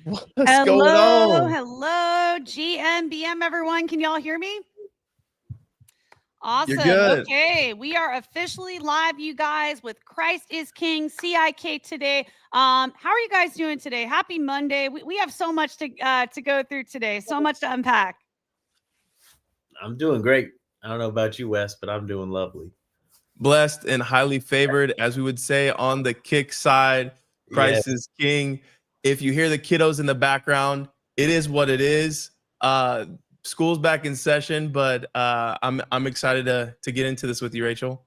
What's going Hello, on? hello, GMBM, everyone. Can y'all hear me? You're Awesome. good. Okay, we are officially live, you guys, with Christ is King CIK today. How are you guys doing today? Happy Monday. We have so much to go through today, so much to unpack. I'm doing great. I don't know about you, Wes, but I'm doing lovely. Blessed and highly favored, as we would say on the kick side. Christ is King. If you hear the kiddos in the background, it is what it is. School's back in session, but I'm excited to get into this with you, Rachel.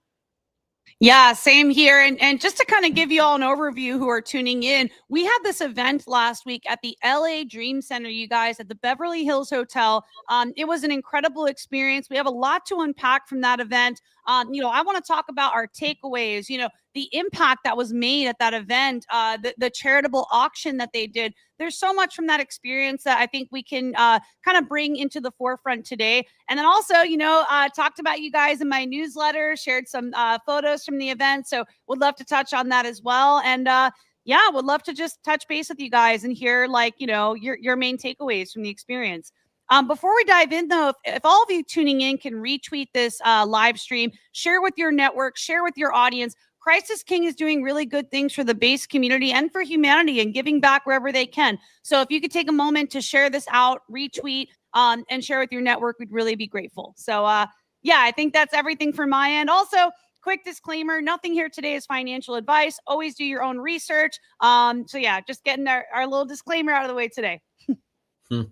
Yeah, same here. And just to kind of give you all an overview who are tuning in, we had this event last week at the LA Dream Center, you guys, at the Beverly Hills Hotel. It was an incredible experience. We have a lot to unpack from that event. I want to talk about our takeaways, the impact that was made at that event, the charitable auction that they did. There's so much from that experience that I think we can kind of bring into the forefront today. And then also, talked about you guys in my newsletter, shared some photos from the event. So would love to touch on that as well. And would love to just touch base with you guys and hear your main takeaways from the experience. Before we dive in, though, if all of you tuning in can retweet this live stream, share with your network, share with your audience. Christ is King is doing really good things for the base community and for humanity and giving back wherever they can. So if you could take a moment to share this out, retweet, and share with your network, we'd really be grateful. So, I think that's everything from my end. Also, quick disclaimer, nothing here today is financial advice. Always do your own research. Just getting our little disclaimer out of the way today. All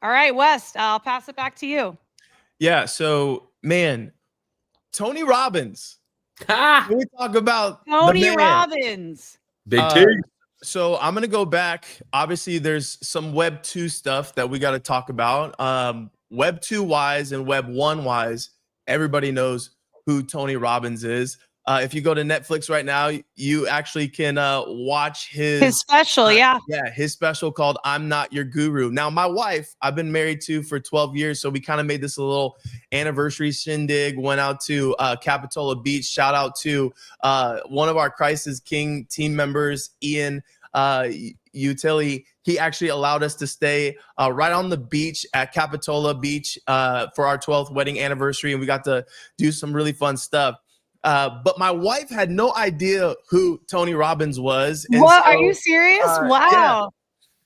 right, Wes, I'll pass it back to you. Yeah, so, man, Tony Robbins. Can we talk about Tony Robbins? Big T. So I'm going to go back. Obviously, there's some Web 2 stuff that we got to talk about. Web 2 wise and Web 1 wise, everybody knows who Tony Robbins is. If you go to Netflix right now, you actually can watch his special. His special called I'm Not Your Guru. Now, my wife, I've been married to for 12 years. So we kind of made this a little anniversary shindig, went out to Capitola Beach. Shout out to one of our Christ is King team members, Ian Utility. He actually allowed us to stay right on the beach at Capitola Beach for our 12th wedding anniversary. And we got to do some really fun stuff. But my wife had no idea who Tony Robbins was. And what? Are you serious? Wow. Yeah.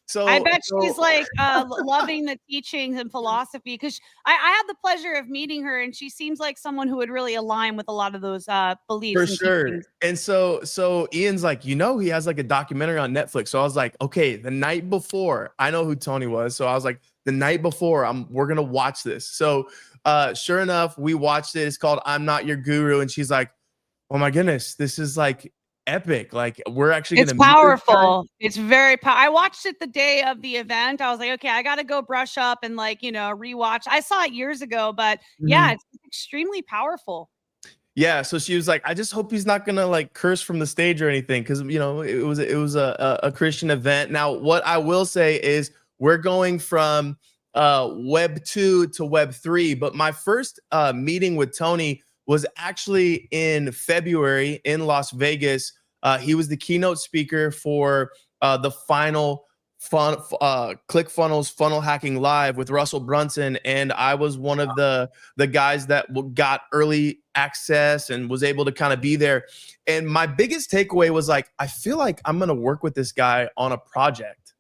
So I bet she's like loving the teachings and philosophy, because I had the pleasure of meeting her, and she seems like someone who would really align with a lot of those beliefs. For sure. Teachings. And so Ian's like, he has like a documentary on Netflix. So I was like, okay, the night before, I know who Tony was. So I was like, the night before, we're going to watch this. So sure enough, we watched it. It's called I'm Not Your Guru. And she's like, oh my goodness, this is like epic. Like we're actually it's powerful. It's very powerful. I watched it the day of the event. I was like, okay, I got to go brush up and rewatch. I saw it years ago, but it's extremely powerful. Yeah, so she was like, I just hope he's not gonna like curse from the stage or anything, because it was a Christian event. Now, what I will say is we're going from Web 2 to Web 3, but my first meeting with Tony was actually in February in Las Vegas. He was the keynote speaker for the final ClickFunnels Funnel Hacking Live with Russell Brunson, and I was one of the guys that got early access and was able to kind of be there. And my biggest takeaway was like, I feel like I'm going to work with this guy on a project,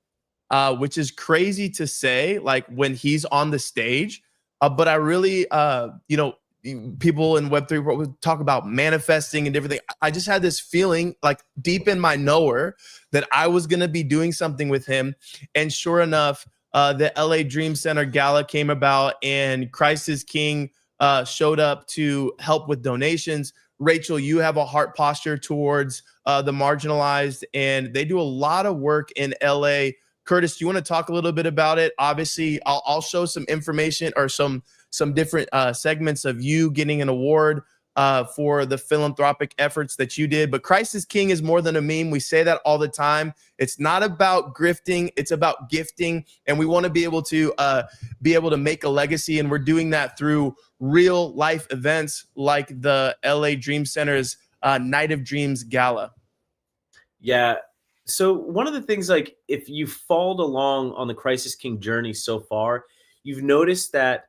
which is crazy to say, like when he's on the stage. But I really, people in Web3 talk about manifesting and different things. I just had this feeling like deep in my knower that I was going to be doing something with him. And sure enough, the LA Dream Center Gala came about, and Christ is King showed up to help with donations. Rachel, you have a heart posture towards the marginalized, and they do a lot of work in LA. Curtis, do you want to talk a little bit about it? Obviously, I'll show some information or some different segments of you getting an award for the philanthropic efforts that you did. But Christ is King is more than a meme. We say that all the time. It's not about grifting. It's about gifting. And we want to be able to make a legacy. And we're doing that through real life events like the LA Dream Center's Night of Dreams Gala. Yeah. So one of the things, like if you followed along on the Crisis King journey so far, you've noticed that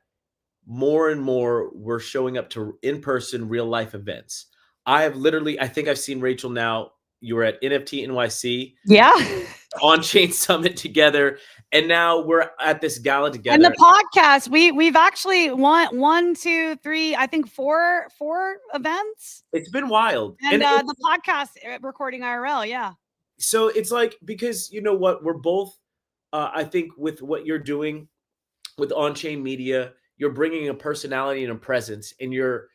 more and more we're showing up to in-person real life events. I think I've seen Rachel now. You were at NFT NYC, Yeah. on-chain summit together, and now we're at this gala And together. the podcast, we've actually one, two, three, I think four events. It's been wild. And the podcast recording IRL, yeah. So it's like, because you know what, we're both I think with what you're doing with on-chain media, you're bringing a personality and a presence, and you're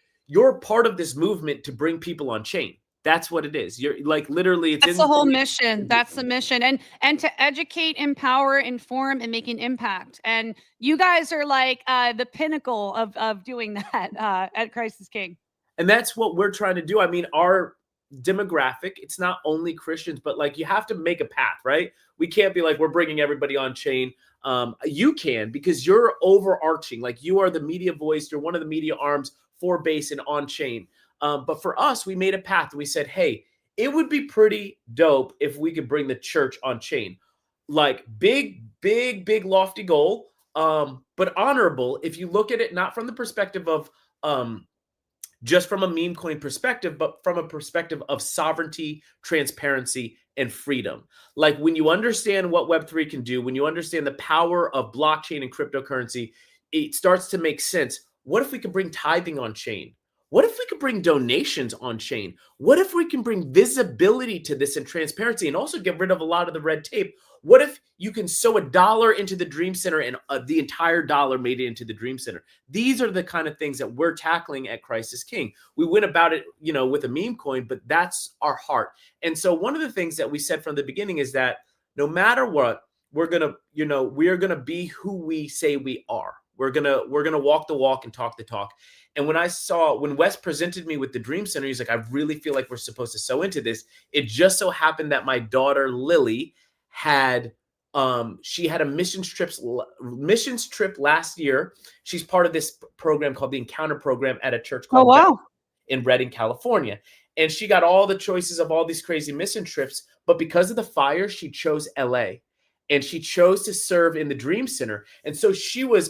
part of this movement to bring people on chain. That's what it is. You're like, literally, it's That's the whole mission. That's the mission. And to educate, empower, inform, and make an impact. And you guys are like the pinnacle of doing that at Crisis King. And that's what we're trying to do. I mean, our demographic, it's not only Christians, but like, you have to make a path, right? We can't be like, we're bringing everybody on chain. You can, because you're overarching, like you are the media voice. You're one of the media arms for Base and on chain. But for us, we made a path. We said, hey, it would be pretty dope if we could bring the church on chain. Like big, lofty goal, but honorable if you look at it not from the perspective of just from a meme coin perspective, but from a perspective of sovereignty, transparency, and freedom. Like when you understand what Web3 can do, when you understand the power of blockchain and cryptocurrency, it starts to make sense. What if we could bring tithing on chain? What if we could bring donations on chain? What if we can bring visibility to this and transparency, and also get rid of a lot of the red tape? What if you can sow $1 into the Dream Center and the entire dollar made it into the Dream Center? These are the kind of things that we're tackling at Crisis King. We went about it, you know, with a meme coin, but that's our heart. And so one of the things that we said from the beginning is that no matter what, we're gonna be who we say we are. We're gonna walk the walk and talk the talk. And when Wes presented me with the Dream Center, he's like, I really feel like we're supposed to sow into this. It just so happened that my daughter Lily had she had a missions trip last year. She's part of this program called the Encounter Program at a church called in Redding, California. And she got all the choices of all these crazy mission trips, but because of the fire, she chose LA. And she chose to serve in the Dream Center. And so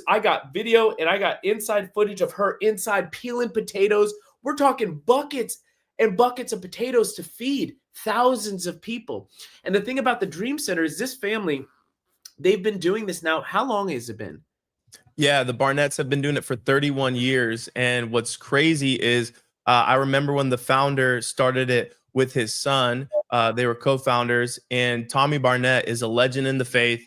I got video and I got inside footage of her inside peeling potatoes. We're talking buckets and buckets of potatoes to feed thousands of people. And the thing about the Dream Center is this family, they've been doing this now. How long has it been? Yeah, the Barnetts have been doing it for 31 years. And what's crazy is I remember when the founder started it with his son. They were co-founders, and Tommy Barnett is a legend in the faith.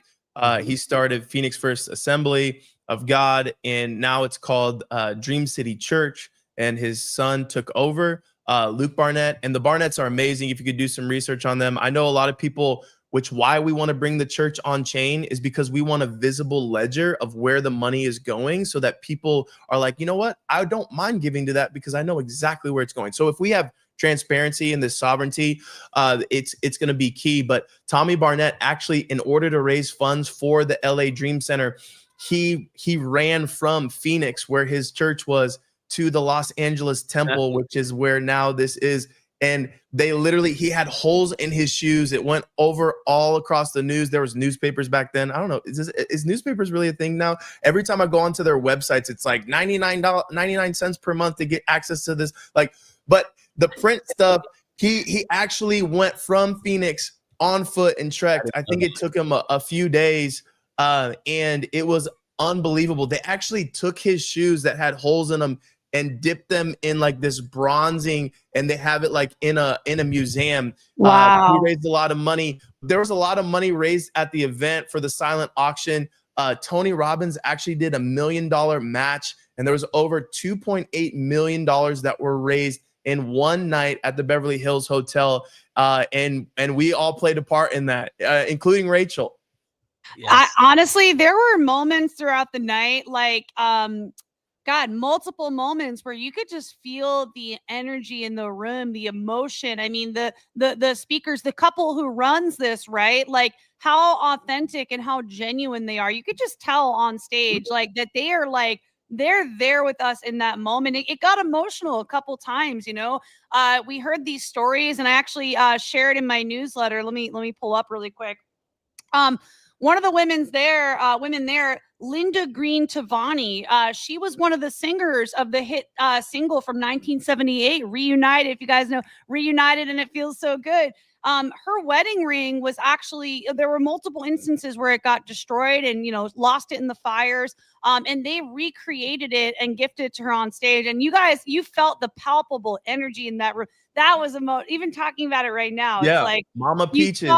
He started Phoenix First Assembly of God, and now it's called Dream City Church, and his son took over, Luke Barnett. And the Barnetts are amazing. If you could do some research on them. I know a lot of people, why we want to bring the church on chain is because we want a visible ledger of where the money is going, so that people are like, you know what, I don't mind giving to that because I know exactly where it's going. So if we have transparency and this sovereignty, it's going to be key. But Tommy Barnett actually, in order to raise funds for the LA Dream Center, he ran from Phoenix, where his church was, to the Los Angeles Temple, which is where now this is. And he had holes in his shoes. It went over all across the news. There was newspapers back then. I don't know. Is newspapers really a thing now? Every time I go onto their websites, it's like $99 per month to get access to this. But the print stuff, he actually went from Phoenix on foot and trekked. I think it took him a few days, and it was unbelievable. They actually took his shoes that had holes in them and dipped them in like this bronzing, and they have it like in a museum. Wow. He raised a lot of money. There was a lot of money raised at the event for the silent auction. Tony Robbins actually did $1 million match, and there was over $2.8 million that were raised in one night at the Beverly Hills Hotel. And we all played a part in that, including Rachel. Yes. Honestly, there were moments throughout the night, like, multiple moments where you could just feel the energy in the room, the emotion. I mean, the speakers, the couple who runs this, right? Like how authentic and how genuine they are. You could just tell on stage, like that they are like they're there with us in that moment. It got emotional a couple times, we heard these stories, and I actually shared in my newsletter. Let me pull up really quick. One of the women there, Linda Green Tavani, she was one of the singers of the hit single from 1978, Reunited. If you guys know Reunited and It Feels So Good. Her wedding ring was actually, there were multiple instances where it got destroyed and, lost it in the fires. And they recreated it and gifted it to her on stage. And you guys, you felt the palpable energy in that room. That was even talking about it right now. Yeah, it's like Mama Peaches.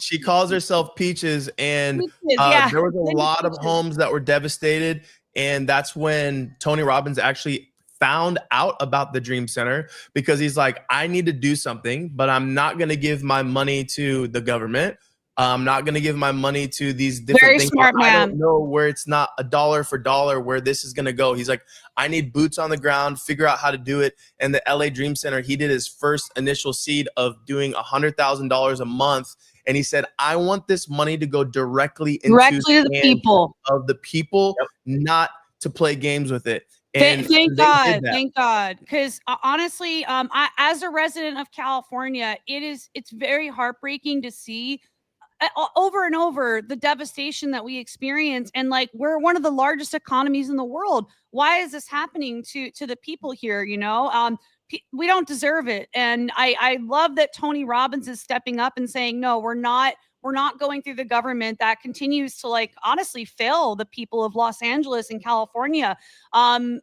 She calls herself Peaches, and yeah, there was a lot of homes that were devastated, and that's when Tony Robbins actually found out about the Dream Center, because he's like, I need to do something, but I'm not going to give my money to the government. I'm not going to give my money to these different Very things. smart man. I don't know where it's not a dollar for dollar where this is going to go. He's like, I need boots on the ground, figure out how to do it. And the LA Dream Center, he did his first initial seed of doing $100,000 a month. And he said, I want this money to go directly into the people of the people, yep, not to play games with it. And thank God. Because honestly, as a resident of California, it's very heartbreaking to see over and over the devastation that we experience. And like, we're one of the largest economies in the world. Why is this happening to the people here? We don't deserve it. And I love that Tony Robbins is stepping up and saying, no, we're not going through the government that continues to, like, honestly fail the people of Los Angeles and California.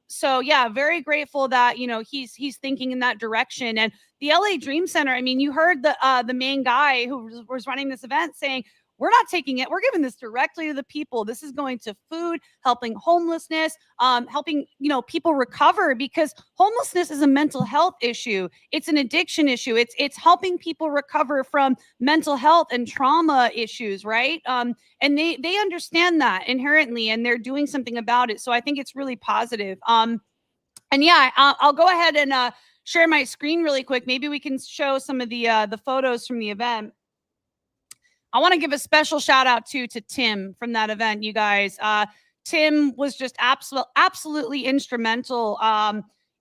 So yeah, very grateful that, he's thinking in that direction. And the LA Dream Center, I mean, you heard the main guy who was running this event saying, we're not taking it. We're giving this directly to the people. This is going to food, helping homelessness, helping, people recover, because homelessness is a mental health issue. It's an addiction issue. It's helping people recover from mental health and trauma issues, right? And they understand that inherently, and they're doing something about it. So I think it's really positive. And yeah, I'll go ahead and share my screen really quick. Maybe we can show some of the photos from the event. I want to give a special shout out to Tim from that event, you guys. Tim was just absolutely instrumental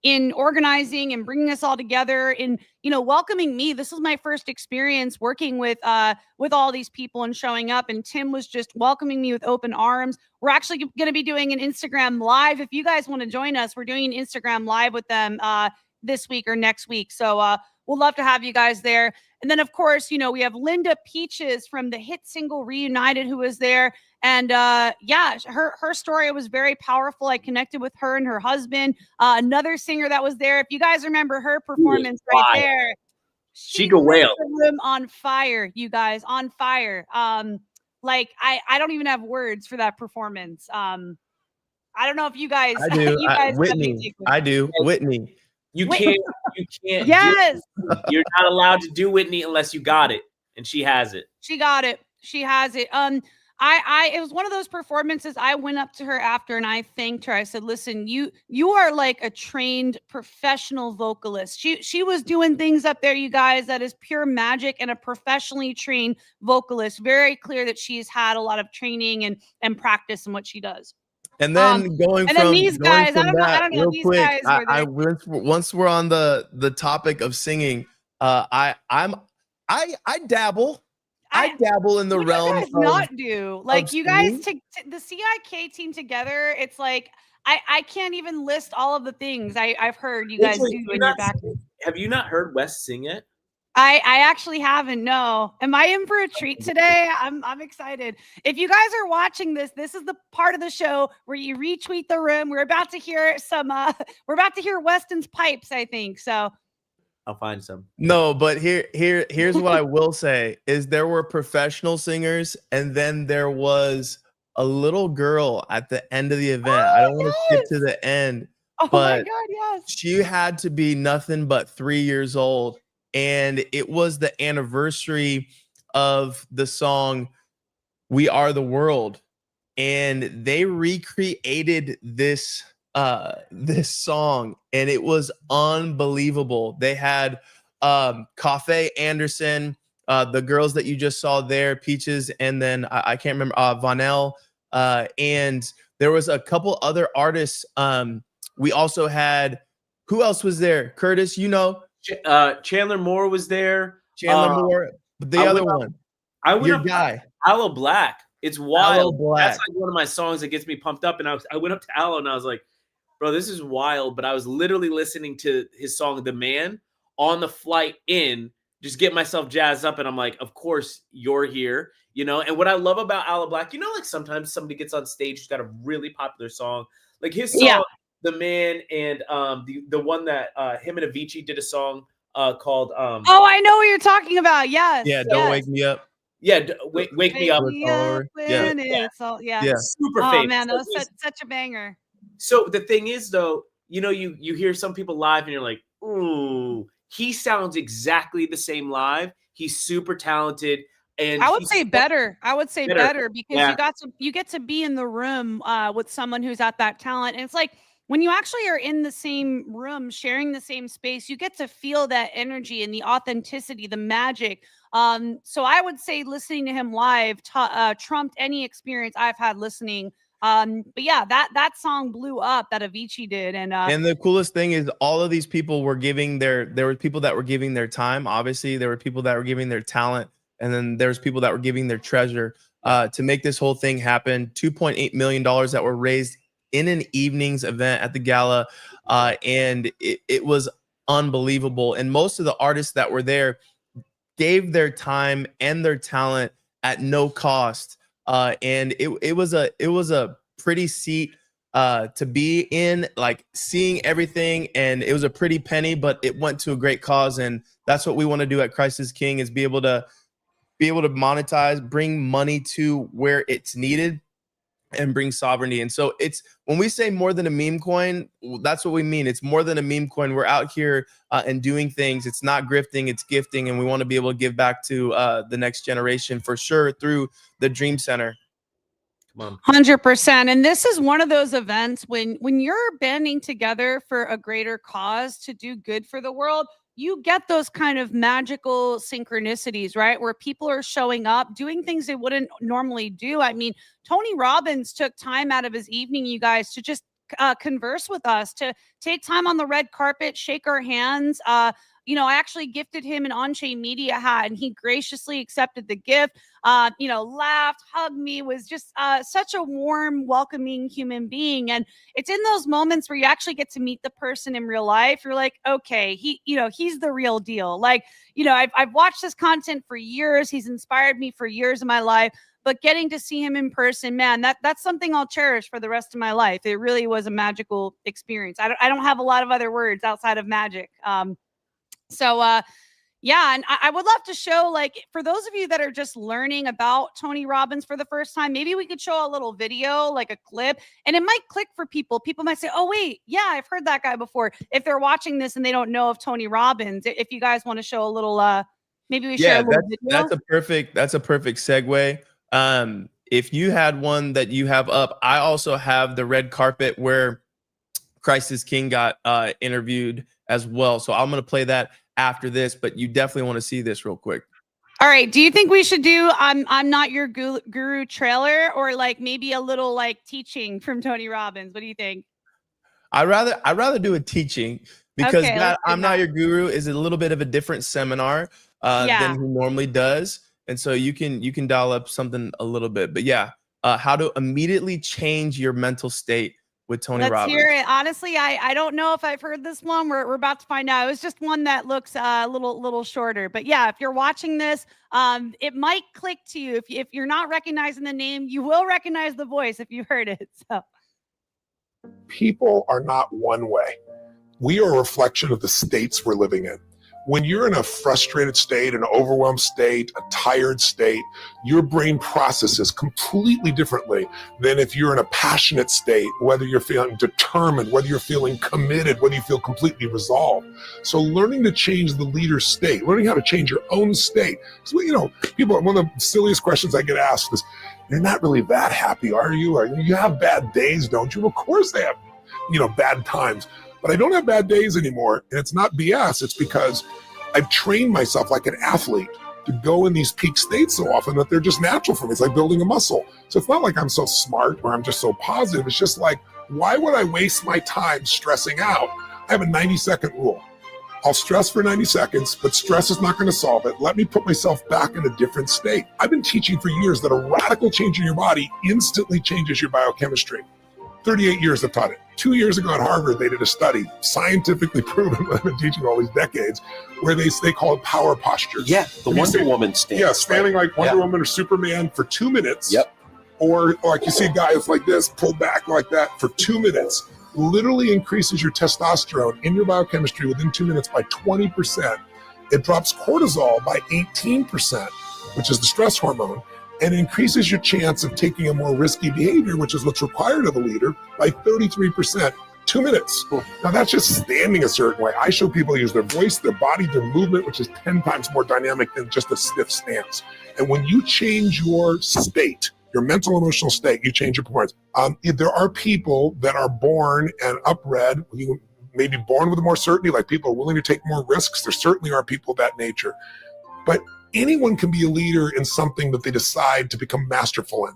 in organizing and bringing us all together, in welcoming me. This was my first experience working with all these people and showing up, and Tim was just welcoming me with open arms. We're actually going to be doing an Instagram live. If you guys want to join us, we're doing an Instagram live with them this week or next week. So we'll love to have you guys there. And then, of course, we have Linda Peaches from the hit single Reunited, who was there. And yeah, her story was very powerful. I connected with her and her husband. Another singer that was there, if you guys remember her performance right there, she go wail. The room on fire, you guys, on fire. Like, I don't even have words for that performance. I don't know if you guys. I do. You guys Whitney. I do. Whitney. You can't. Yes. You're not allowed to do Whitney unless you got it, and she has it. She got it. She has it. It was one of those performances. I went up to her after and I thanked her. I said, listen, you are like a trained professional vocalist. She was doing things up there, you guys, that is pure magic, and a professionally trained vocalist. Very clear that she's had a lot of training and practice in what she does. And then these guys, I don't know, these guys were once we're on the topic of singing, I dabble. I dabble in the realm. You guys not do like you guys the CIK team together. It's like I can't even list all of the things I've heard you guys do in your back. Have you not heard Wes sing it? I actually haven't. No. Am I in for a treat today? I'm excited. If you guys are watching this is the part of the show where you retweet the room. We're about to hear we're about to hear Weston's pipes, I think. So I'll find some. No, but here's what I will say is there were professional singers, and then there was a little girl at the end of the event. I don't want to skip to the end. Oh but my God, yes. She had to be nothing but 3 years old. And it was the anniversary of the song We Are the World. And they recreated this song, and it was unbelievable. They had Cafe Anderson, the girls that you just saw there, Peaches, and then I can't remember, Vanel, and There was a couple other artists. We also had, who else was there? Curtis, you know, Chandler Moore was there. Chandler Moore, but the other one, your guy, Aloe Black. It's wild. Aloe Black. That's like one of my songs that gets me pumped up. And I went up to Aloe and I was like, bro, this is wild. But I was literally listening to his song, The Man, on the flight in, just get myself jazzed up. And I'm like, of course you're here, you know? And what I love about Aloe Black, you know, like sometimes somebody gets on stage who's got a really popular song, like his song, The Man, and the one that him and Avicii did a song called oh, I know what you're talking about. Yes. Yeah, Don't Wake Me Up. Yeah, wake me up. Yeah. Super oh famous. Man, that was such a banger. So the thing is, though, you know, you hear some people live and you're like, ooh, he sounds exactly the same live. He's super talented. And I would say better. I would say better because Yeah. you get to be in the room with someone who's at that talent. And it's like when you actually are in the same room, sharing the same space, you get to feel that energy and the authenticity, the magic. So I would say listening to him live trumped any experience I've had listening. But yeah, that song blew up that Avicii did. And the coolest thing is all of these people were giving there were people that were giving their time. Obviously, there were people that were giving their talent. And then there's people that were giving their treasure to make this whole thing happen. $2.8 million that were raised in an evening's event at the Gala. And it was unbelievable. And most of the artists that were there gave their time and their talent at no cost. And it was a pretty seat to be in, like seeing everything. And it was a pretty penny, but it went to a great cause. And that's what we want to do at Christ is King, is be able to monetize, bring money to where it's needed, and bring sovereignty. And so it's, when we say more than a meme coin, that's what we mean. It's more than a meme coin. We're out here and doing things. It's not grifting, it's gifting. And we want to be able to give back to the next generation for sure through the Dream Center. Come on. 100%. And this is one of those events when you're banding together for a greater cause to do good for the world, you get those kind of magical synchronicities, right? Where people are showing up, doing things they wouldn't normally do. I mean, Tony Robbins took time out of his evening, you guys, to just converse with us, to take time on the red carpet, shake our hands. You know, I actually gifted him an Onchain media hat and he graciously accepted the gift, you know, laughed, hugged me, was just such a warm, welcoming human being. And it's in those moments where you actually get to meet the person in real life. You're like, okay, he's the real deal. Like, you know, I've watched his content for years. He's inspired me for years of my life. But getting to see him in person, man, that's something I'll cherish for the rest of my life. It really was a magical experience. I don't have a lot of other words outside of magic. Yeah, and I would love to show, like, for those of you that are just learning about Tony Robbins for the first time, maybe we could show a little video, like a clip, and it might click for people. People might say, oh, wait, yeah, I've heard that guy before. If they're watching this and they don't know of Tony Robbins, if you guys want to show a little, maybe we share a little video. That's a perfect segue. If you had one that you have up, I also have the red carpet where Christ is King got interviewed as well. So I'm going to play that after this, but you definitely want to see this real quick. All right. Do you think we should do I'm Not Your Guru trailer, or like maybe a little like teaching from Tony Robbins? What do you think? I'd rather do a teaching, because Okay, that I'm Not Your Guru is a little bit of a different seminar than he normally does. And so you can dial up something a little bit, but yeah, how to immediately change your mental state with Tony Robbins. Let's hear it. Honestly, I don't know if I've heard this one. We're about to find out. It was just one that looks a little shorter. But yeah, if you're watching this, it might click to you. If you're not recognizing the name, you will recognize the voice if you heard it. So, people are not one way. We are a reflection of the states we're living in. When you're in a frustrated state, an overwhelmed state, a tired state, your brain processes completely differently than if you're in a passionate state, whether you're feeling determined, whether you're feeling committed, whether you feel completely resolved. So learning to change the leader's state, learning how to change your own state. So, you know, people, one of the silliest questions I get asked is, you're not really that happy, are you? Or you have bad days, don't you? Of course they have, bad times. But I don't have bad days anymore, and it's not BS. It's because I've trained myself like an athlete to go in these peak states so often that they're just natural for me. It's like building a muscle. So it's not like I'm so smart or I'm just so positive. It's just like, why would I waste my time stressing out? I have a 90-second rule. I'll stress for 90 seconds, but stress is not going to solve it. Let me put myself back in a different state. I've been teaching for years that a radical change in your body instantly changes your biochemistry. 38 years I've taught it. 2 years ago at Harvard, they did a study, scientifically proven, I've been teaching all these decades, where they call it power posture. Yeah, the Wonder Woman stance. Yeah, standing like Wonder Woman or Superman for 2 minutes. Yep. Or like you see a guy who's like this, pulled back like that for 2 minutes. Literally increases your testosterone in your biochemistry within 2 minutes by 20%. It drops cortisol by 18%, which is the stress hormone, and increases your chance of taking a more risky behavior, which is what's required of a leader, by 33%. 2 minutes. Now that's just standing a certain way. I show people use their voice, their body, their movement, which is 10 times more dynamic than just a stiff stance. And when you change your state, your mental, emotional state, you change your performance. There are people that are born and upbred, you may be born with more certainty, like people are willing to take more risks. There certainly are people of that nature. But anyone can be a leader in something that they decide to become masterful in.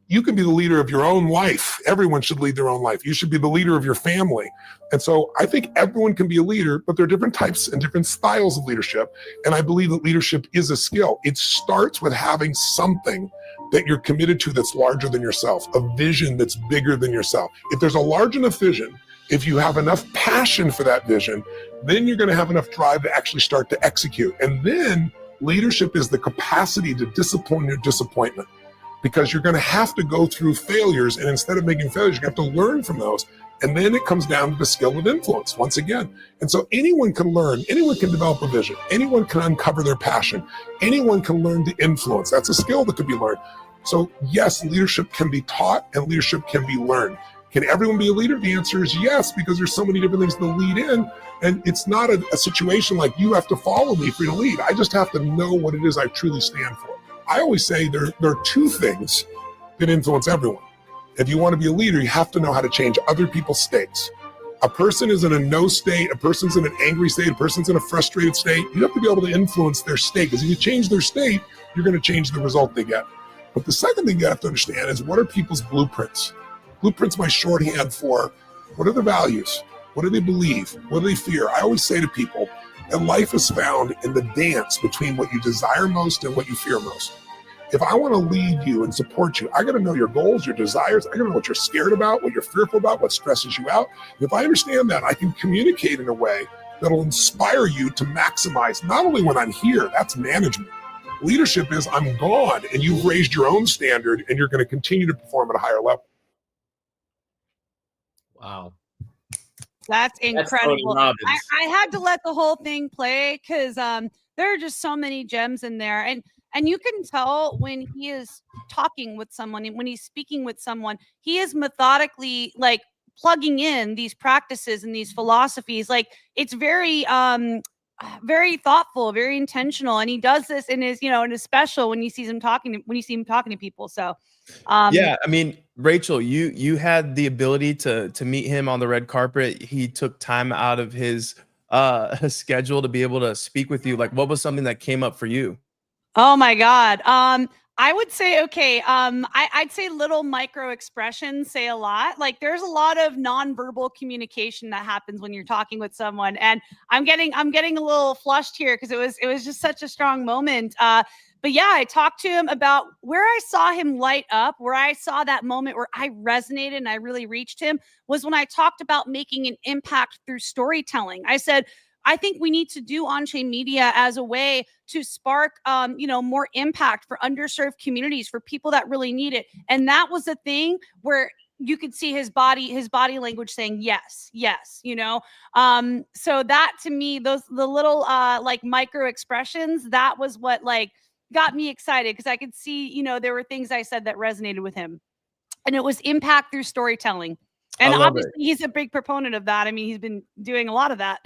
You can be the leader of your own life. Everyone should lead their own life. You should be the leader of your family. And so I think everyone can be a leader, but there are different types and different styles of leadership. And I believe that leadership is a skill. It starts with having something that you're committed to that's larger than yourself, a vision that's bigger than yourself. If there's a large enough vision, if you have enough passion for that vision, then you're going to have enough drive to actually start to execute. And then leadership is the capacity to discipline your disappointment, because you're going to have to go through failures. And instead of making failures, you have to learn from those. And then it comes down to the skill of influence once again. And so anyone can learn, anyone can develop a vision, anyone can uncover their passion, anyone can learn to influence. That's a skill that could be learned. So yes, leadership can be taught and leadership can be learned. Can everyone be a leader? The answer is yes, because there's so many different things to lead in. And it's not a situation like you have to follow me for you to lead. I just have to know what it is I truly stand for. I always say there are two things that influence everyone. If you want to be a leader, you have to know how to change other people's states. A person is in a no state, a person's in an angry state, a person's in a frustrated state. You have to be able to influence their state, because if you change their state, you're going to change the result they get. But the second thing you have to understand is, what are people's blueprints? Blueprints, my shorthand for what are their values? What do they believe? What do they fear? I always say to people that life is found in the dance between what you desire most and what you fear most. If I want to lead you and support you, I got to know your goals, your desires. I got to know what you're scared about, what you're fearful about, what stresses you out. And if I understand that, I can communicate in a way that'll inspire you to maximize, not only when I'm here, that's management. Leadership is I'm gone and you've raised your own standard and you're going to continue to perform at a higher level. Wow. That's incredible. Robbins. I had to let the whole thing play because there are just so many gems in there. And you can tell when he is talking with someone, when he's speaking with someone, he is methodically like plugging in these practices and these philosophies. Like it's very thoughtful, very intentional. And he does this in his, in his special when you see him talking to people. So yeah, I mean, Rachel, you had the ability to meet him on the red carpet. He took time out of his schedule to be able to speak with you. Like, what was something that came up for you? Oh my God. I would say, okay. I'd say little micro expressions say a lot. Like there's a lot of nonverbal communication that happens when you're talking with someone. And I'm getting a little flushed here because it was just such a strong moment. But yeah, I talked to him about where I saw him light up, where I saw that moment where I resonated and I really reached him was when I talked about making an impact through storytelling. I said, I think we need to do on-chain media as a way to spark, more impact for underserved communities, for people that really need it. And that was the thing where you could see his body language saying yes. So that to me, the little like micro expressions, that was what like got me excited because I could see, there were things I said that resonated with him, and it was impact through storytelling. And obviously he's a big proponent of that. I mean, he's been doing a lot of that.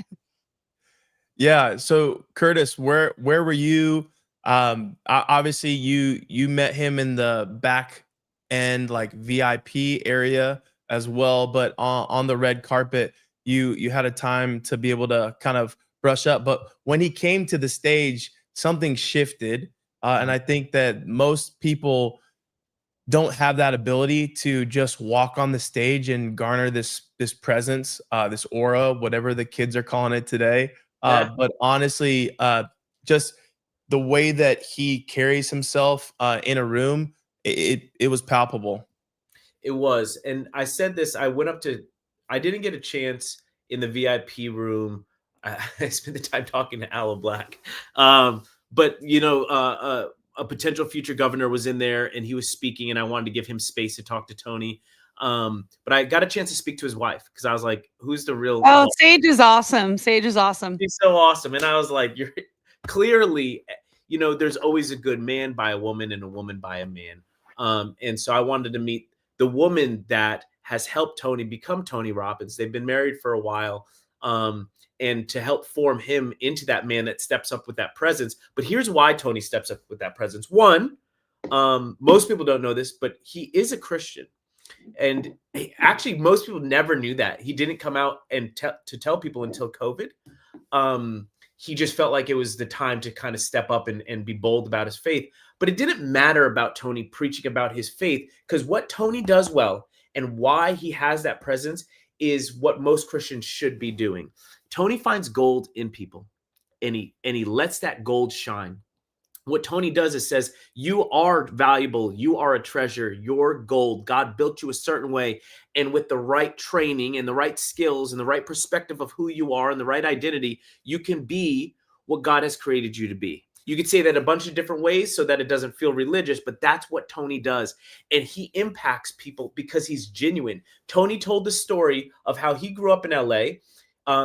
Yeah. So Curtis, where were you? Obviously you met him in the back end, like VIP area as well, but on the red carpet, you had a time to be able to kind of brush up. But when he came to the stage, something shifted. And I think that most people don't have that ability to just walk on the stage and garner this presence, this aura, whatever the kids are calling it today. But honestly, just the way that he carries himself in a room, it was palpable. It was. And I said this, I didn't get a chance in the VIP room. I spent the time talking to Aloe Black. But a potential future governor was in there and he was speaking, and I wanted to give him space to talk to Tony. But I got a chance to speak to his wife because I was like, who's the real? Oh, Sage is awesome. Sage is awesome. She's so awesome. And I was like, you're clearly, there's always a good man by a woman and a woman by a man. And so I wanted to meet the woman that has helped Tony become Tony Robbins. They've been married for a while. And to help form him into that man that steps up with that presence. But here's why Tony steps up with that presence. One, most people don't know this, but he is a Christian. And actually, most people never knew that. He didn't come out and to tell people until COVID. He just felt like it was the time to kind of step up and be bold about his faith. But it didn't matter about Tony preaching about his faith, because what Tony does well and why he has that presence is what most Christians should be doing. Tony finds gold in people, and he lets that gold shine. What Tony does is says, you are valuable. You are a treasure. You're gold. God built you a certain way. And with the right training and the right skills and the right perspective of who you are and the right identity, you can be what God has created you to be. You could say that a bunch of different ways so that it doesn't feel religious, but that's what Tony does. And he impacts people because he's genuine. Tony told the story of how he grew up in LA.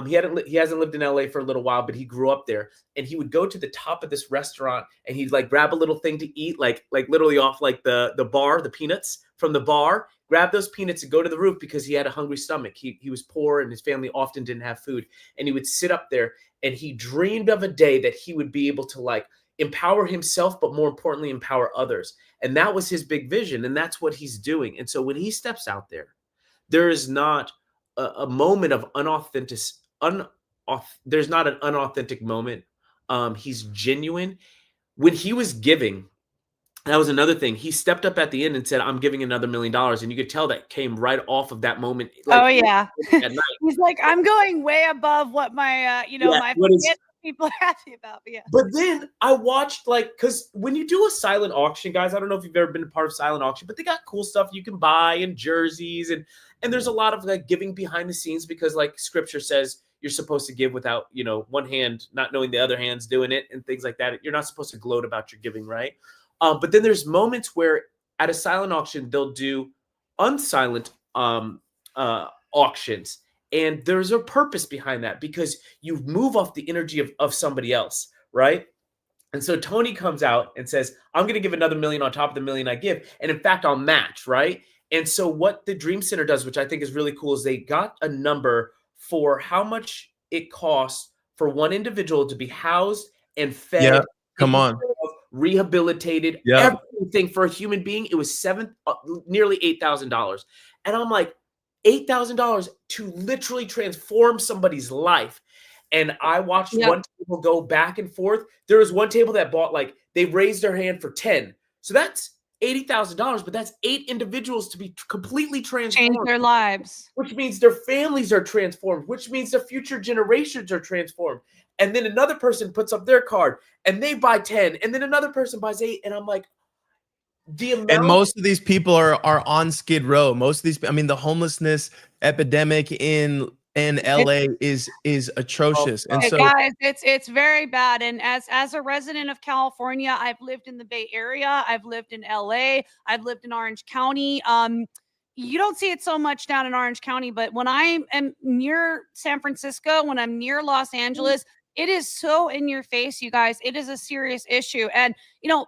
He hasn't lived in LA for a little while, but he grew up there, and he would go to the top of this restaurant and he'd like grab a little thing to eat, like literally off like the bar, the peanuts from the bar, grab those peanuts and go to the roof because he had a hungry stomach. He was poor and his family often didn't have food. And he would sit up there and he dreamed of a day that he would be able to like empower himself, but more importantly, empower others. And that was his big vision. And that's what he's doing. And so when he steps out there, there is not a moment of there's not an unauthentic moment. He's genuine. When he was giving, that was another thing. He stepped up at the end and said, I'm giving another $1 million. And you could tell that came right off of that moment. Oh yeah. He's like, I'm going way above what my, my people are happy about. But yeah. But then I watched because when you do a silent auction, guys, I don't know if you've ever been a part of silent auction, but they got cool stuff you can buy and jerseys. And there's a lot of like giving behind the scenes because like scripture says you're supposed to give without, one hand, not knowing the other hand's doing it and things like that. You're not supposed to gloat about your giving, right? But then there's moments where at a silent auction, they'll do unsilent auctions. And there's a purpose behind that because you move off the energy of somebody else, right? And so Tony comes out and says, I'm going to give another $1 million on top of the $1 million I give. And in fact, I'll match, right? And so what the Dream Center does, which I think is really cool, is they got a number for how much it costs for one individual to be housed and fed. Yeah, come on. Rehabilitated, everything for a human being. It was nearly $8,000. And I'm like, $8,000 to literally transform somebody's life. And I watched one table go back and forth. There was one table that bought they raised their hand for 10. So that's $80,000, but that's 8 individuals to be completely transformed. Change their lives. Which means their families are transformed, which means the future generations are transformed. And then another person puts up their card and they buy 10. And then another person buys 8. And I'm like, and most of these people are on Skid Row. Most of these, the homelessness epidemic in LA is atrocious. And so guys, it's very bad. And as a resident of California, I've lived in the Bay Area, I've lived in LA, I've lived in Orange County. You don't see it so much down in Orange County, but when I am near San Francisco, when I'm near Los Angeles, it is so in your face, you guys. It is a serious issue. And,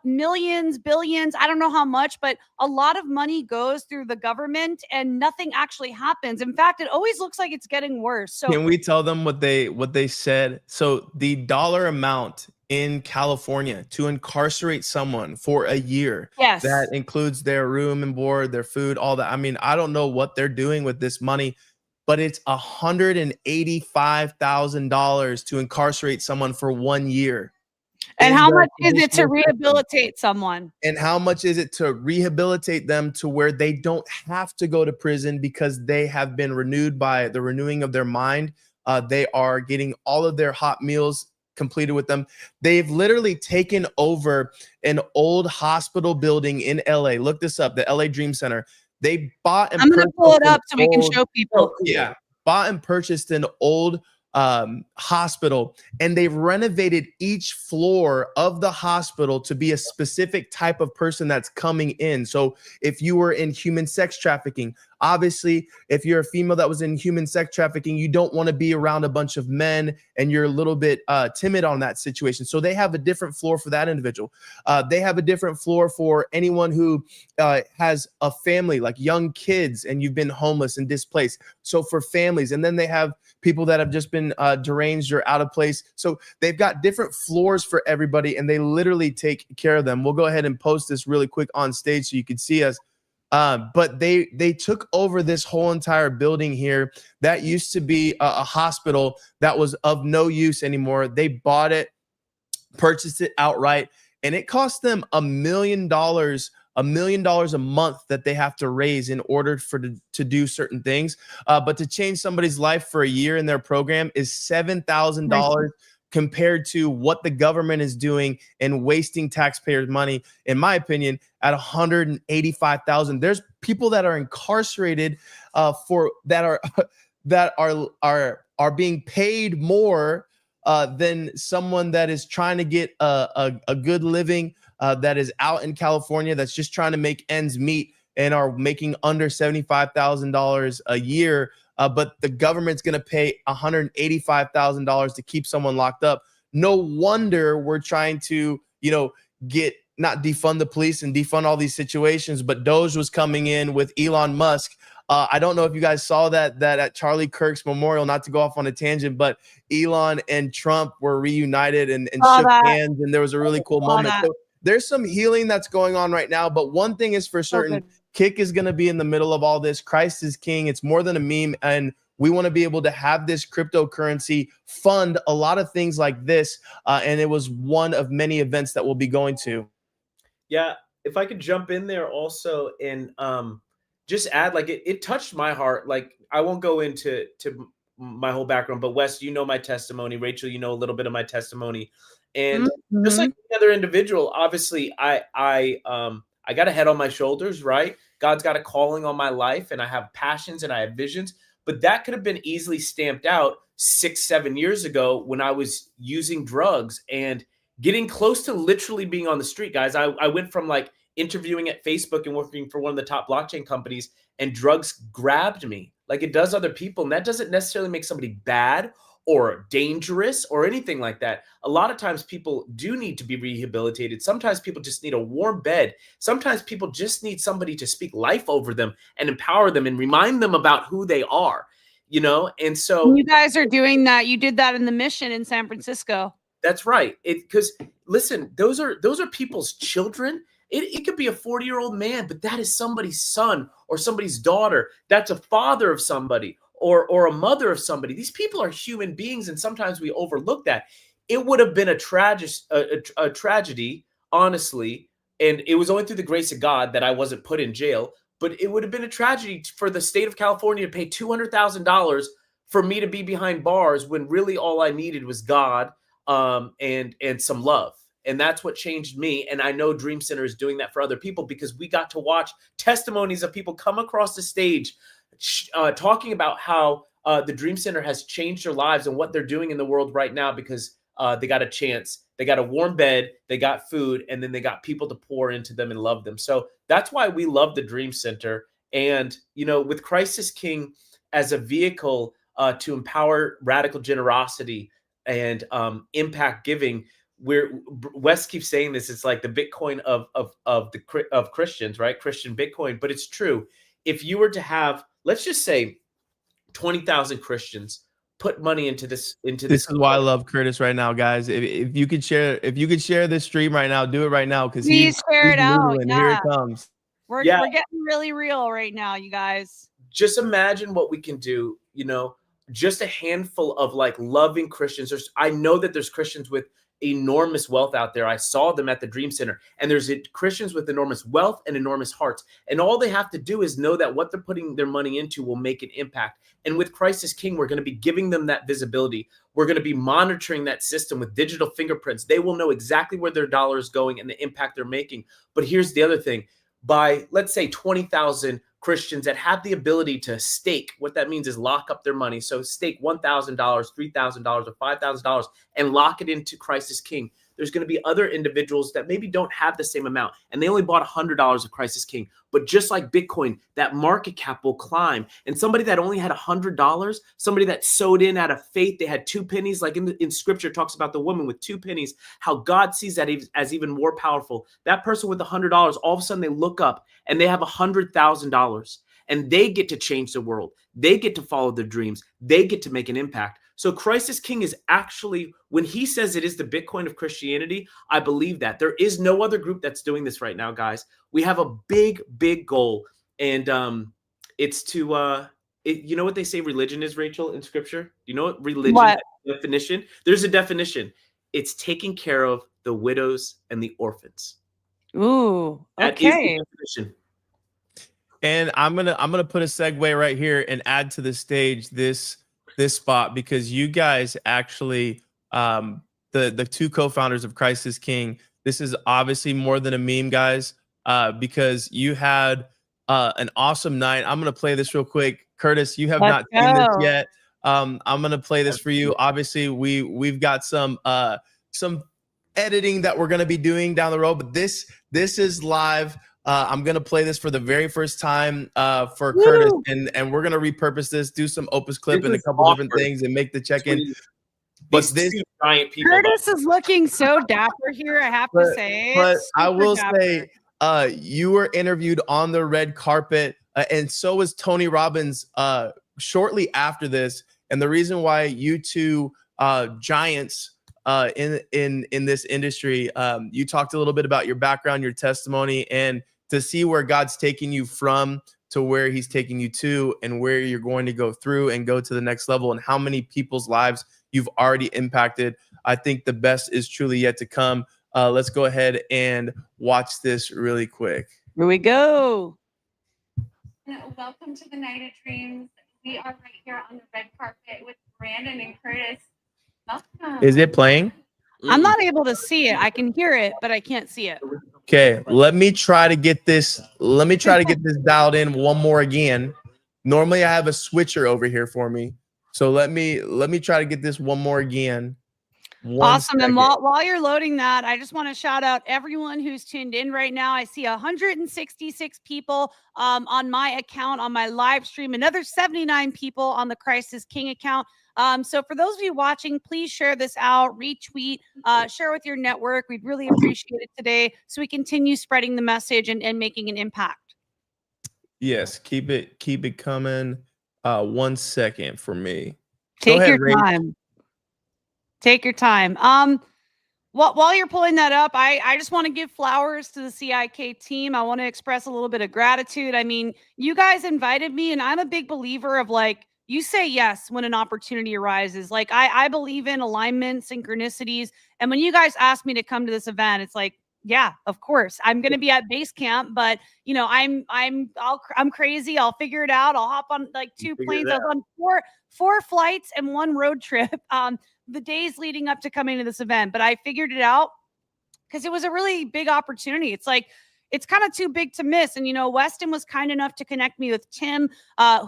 millions, billions, I don't know how much, but a lot of money goes through the government and nothing actually happens. In fact, it always looks like it's getting worse. So can we tell them what they said? So the dollar amount in California to incarcerate someone for a year, that includes their room and board, their food, all that. I don't know what they're doing with this money, but it's $185,000 to incarcerate someone for 1 year. And in how the much is it to traditional system. rehabilitate someone? And how much is it to rehabilitate them to where they don't have to go to prison because they have been renewed by the renewing of their mind? They are getting all of their hot meals completed with them. They've literally taken over an old hospital building in LA. Look this up, the LA Dream Center. They bought and I'm going to purchased pull it an up so we can old- show people. yeah, bought and purchased an old hospital, and they've renovated each floor of the hospital to be a specific type of person that's coming in. So if you were in human sex trafficking, obviously, if you're a female that was in human sex trafficking, you don't want to be around a bunch of men and you're a little bit timid on that situation. So they have a different floor for that individual. They have a different floor for anyone who has a family, like young kids, and you've been homeless and displaced. So for families, and then they have people that have just been deranged or out of place. So they've got different floors for everybody, and they literally take care of them. We'll go ahead and post this really quick on stage so you can see us. But they took over this whole entire building here that used to be a hospital that was of no use anymore. They bought it, purchased it outright, and it cost them $1 million a month that they have to raise in order to do certain things. But to change somebody's life for a year in their program is $7,000 compared to what the government is doing and wasting taxpayers' money, in my opinion, at $185,000. There's people that are incarcerated that are being paid more than someone that is trying to get a good living, that is out in California, that's just trying to make ends meet and are making under $75,000 a year. But the government's going to pay $185,000 to keep someone locked up. No wonder we're trying to, not defund the police and defund all these situations, but Doge was coming in with Elon Musk. I don't know if you guys saw that at Charlie Kirk's memorial, not to go off on a tangent, but Elon and Trump were reunited and shook hands, and there was a really cool moment. So there's some healing that's going on right now, but one thing is for certain, Kick is going to be in the middle of all this. Christ is king. It's more than a meme, and we want to be able to have this cryptocurrency fund a lot of things like this, and it was one of many events that we'll be going to. Yeah, if I could jump in there also and just add, like it touched my heart. Like I won't go into my whole background, but Wes, you know my testimony. Rachel, you know a little bit of my testimony, and just like any other individual, obviously I got a head on my shoulders, right? God's got a calling on my life, and I have passions and I have visions, but that could have been easily stamped out 6-7 years ago when I was using drugs and getting close to literally being on the street, guys. I went from like interviewing at Facebook and working for one of the top blockchain companies, and drugs grabbed me like it does other people. And that doesn't necessarily make somebody bad or dangerous or anything like that. A lot of times people do need to be rehabilitated. Sometimes people just need a warm bed. Sometimes people just need somebody to speak life over them and empower them and remind them about who they are, And so you guys are doing that. You did that in the Mission in San Francisco. That's right. Because listen, those are people's children. It could be a 40-year-old man, but that is somebody's son or somebody's daughter. That's a father of somebody or a mother of somebody. These people are human beings, and sometimes we overlook that. It would have been a tragedy, honestly, and it was only through the grace of God that I wasn't put in jail, but it would have been a tragedy for the state of California to pay $200,000 for me to be behind bars when really all I needed was God and some love. And that's what changed me. And I know Dream Center is doing that for other people, because we got to watch testimonies of people come across the stage talking about how the Dream Center has changed their lives and what they're doing in the world right now, because they got a chance, they got a warm bed, they got food, and then they got people to pour into them and love them. So that's why we love the Dream Center. And, with Christ is King as a vehicle to empower radical generosity and impact giving, Wes keeps saying this, it's like the Bitcoin of Christians, right? Christian Bitcoin. But it's true. If you were to have, let's just say 20,000 Christians put money into this This is why I love Curtis right now, guys. If you could share this stream right now, do it right now, because he's share it out. Yeah. Here it comes. We're getting really real right now, you guys. Just imagine what we can do, just a handful of like loving Christians. I know that there's Christians with enormous wealth out there. I saw them at the Dream Center, and there's Christians with enormous wealth and enormous hearts. And all they have to do is know that what they're putting their money into will make an impact. And with Christ is King, we're going to be giving them that visibility. We're going to be monitoring that system with digital fingerprints. They will know exactly where their dollar is going and the impact they're making. But here's the other thing. By, let's say, 20,000 Christians that have the ability to stake, what that means is lock up their money. So stake $1,000, $3,000, or $5,000 and lock it into Christ is King. There's going to be other individuals that maybe don't have the same amount, and they only bought $100 of Christ is King. But just like Bitcoin, that market cap will climb. And somebody that only had $100, somebody that sowed in out of faith, they had 2 pennies, like in Scripture talks about the woman with 2 pennies, how God sees that as even more powerful. That person with $100, all of a sudden they look up and they have $100,000, and they get to change the world. They get to follow their dreams. They get to make an impact. So Christ is King is actually, when he says it is the Bitcoin of Christianity, I believe that. There is no other group that's doing this right now, guys. We have a big, big goal. And it's to, you know what they say religion is, Rachel, in Scripture? Do you know what religion definition? There's a definition. It's taking care of the widows and the orphans. Ooh, okay. That is the definition. And I'm gonna put a segue right here and add to the stage this spot, because you guys actually, the 2 co-founders of Christ is King, this is obviously more than a meme, guys, because you had an awesome night. I'm gonna play this real quick. Curtis, you have not seen this yet. I'm gonna play this for you. Obviously, we've got some editing that we're gonna be doing down the road, but this is live. I'm going to play this for the very first time for Curtis, and we're going to repurpose this, do some Opus clip and a couple different things and make the check-in. But this giant people, Curtis is looking so dapper here, I have to say. But I will say, you were interviewed on the red carpet, and so was Tony Robbins shortly after this. And the reason why you two giants in this industry, you talked a little bit about your background, your testimony, and to see where God's taking you from to where he's taking you to, and where you're going to go through and go to the next level, and how many people's lives you've already impacted. I think the best is truly yet to come. Let's go ahead and watch this really quick. Here we go. Welcome to the Night of Dreams. We are right here on the red carpet with Brandon and Curtis. Welcome. Is it playing? I'm not able to see it. I can hear it, but I can't see it. Okay, let me try to get this dialed in one more again. Normally I have a switcher over here for me. So let me try to get this one more again. Awesome. And while you're loading that, I just want to shout out everyone who's tuned in right now. I see 166 people on my account, on my live stream, another 79 people on the Christ is King account. So for those of you watching, please share this out, retweet, share with your network. We'd really appreciate it today, so we continue spreading the message and making an impact. Yes, keep it coming. 1 second for me. Take your time. Take your time. While you're pulling that up, I just want to give flowers to the CIK team. I want to express a little bit of gratitude. I mean, you guys invited me, and I'm a big believer of, like, you say yes when an opportunity arises. Like, I believe in alignment, synchronicities. And when you guys asked me to come to this event, it's like, yeah, of course. I'm going to be at base camp, but you know, I'm crazy. I'll figure it out. I'll hop on like 2 planes. I was on four flights and 1 road trip the days leading up to coming to this event. But I figured it out because it was a really big opportunity. It's like, it's kind of too big to miss. And, you know, Weston was kind enough to connect me with Tim,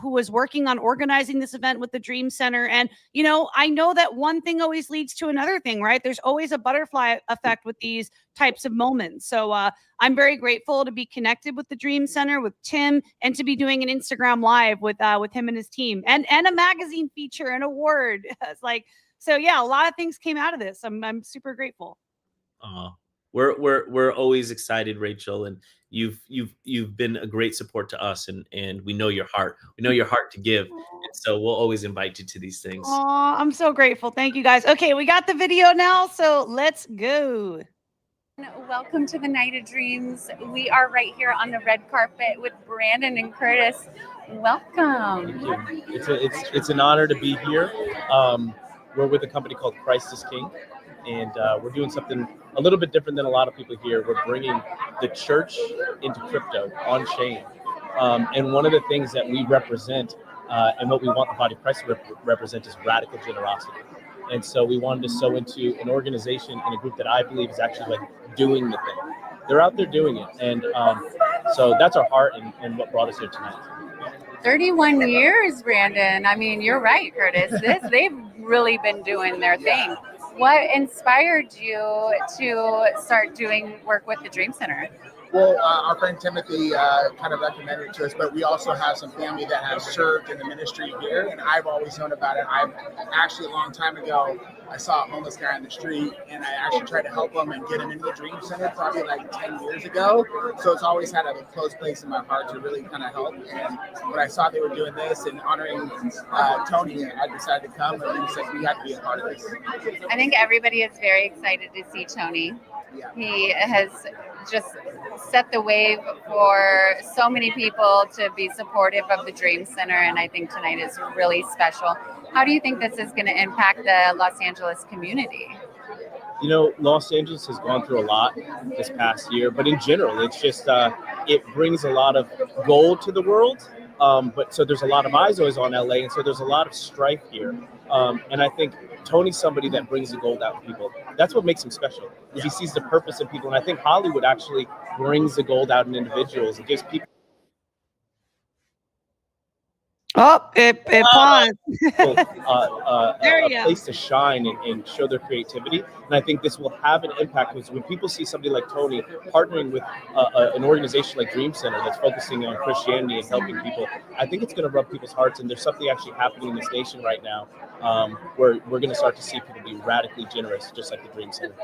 who was working on organizing this event with the Dream Center. And, you know, I know that one thing always leads to another thing, right? There's always a butterfly effect with these types of moments. So I'm very grateful to be connected with the Dream Center, with Tim, and to be doing an Instagram live with him and his team, and a magazine feature, an award. It's like, so yeah, a lot of things came out of this. I'm super grateful. We're always excited, Rachel, and you've been a great support to us, and we know your heart. We know your heart to give, and so we'll always invite you to these things. Oh, I'm so grateful. Thank you, guys. Okay, we got the video now, so let's go. Welcome to the Night of Dreams. We are right here on the red carpet with Brandon and Curtis. Welcome. Thank you. It's an honor to be here. We're with a company called Christ is King, and we're doing something a little bit different than a lot of people here. We're bringing the church into crypto, Onchain. And one of the things that we represent and what we want the body of Christ to represent is radical generosity. And so we wanted to sow into an organization and a group that I believe is actually like doing the thing. They're out there doing it. And so that's our heart and what brought us here tonight. 31 years, Brandon. I mean, you're right, Curtis. They've really been doing their thing. What inspired you to start doing work with the Dream Center? Well, our friend Timothy kind of recommended it to us, but we also have some family that has served in the ministry here, and I've always known about it. I've actually, a long time ago, I saw a homeless guy on the street, and I actually tried to help him and get him into the Dream Center probably like 10 years ago. So it's always had a close place in my heart to really kind of help. And when I saw they were doing this and honoring Tony, I decided to come, and he said, we have to be a part of this. I think everybody is very excited to see Tony. Yeah. He has just set the wave for so many people to be supportive of the Dream Center, and I think tonight is really special. How do you think this is going to impact the Los Angeles community? You know, Los Angeles has gone through a lot this past year, but in general, it's just it brings a lot of gold to the world. But so there's a lot of eyes always on LA, and so there's a lot of strife here. And I think Tony's somebody that brings the gold out of people. That's what makes him special, is he sees the purpose in people. And I think Hollywood actually brings the gold out in individuals. It gives people it paused. a place to shine and show their creativity. And I think this will have an impact, because when people see somebody like Tony partnering with an organization like Dream Center that's focusing on Christianity and helping people, I think it's going to rub people's hearts. And there's something actually happening in this nation right now where we're going to start to see people be radically generous, just like the Dream Center.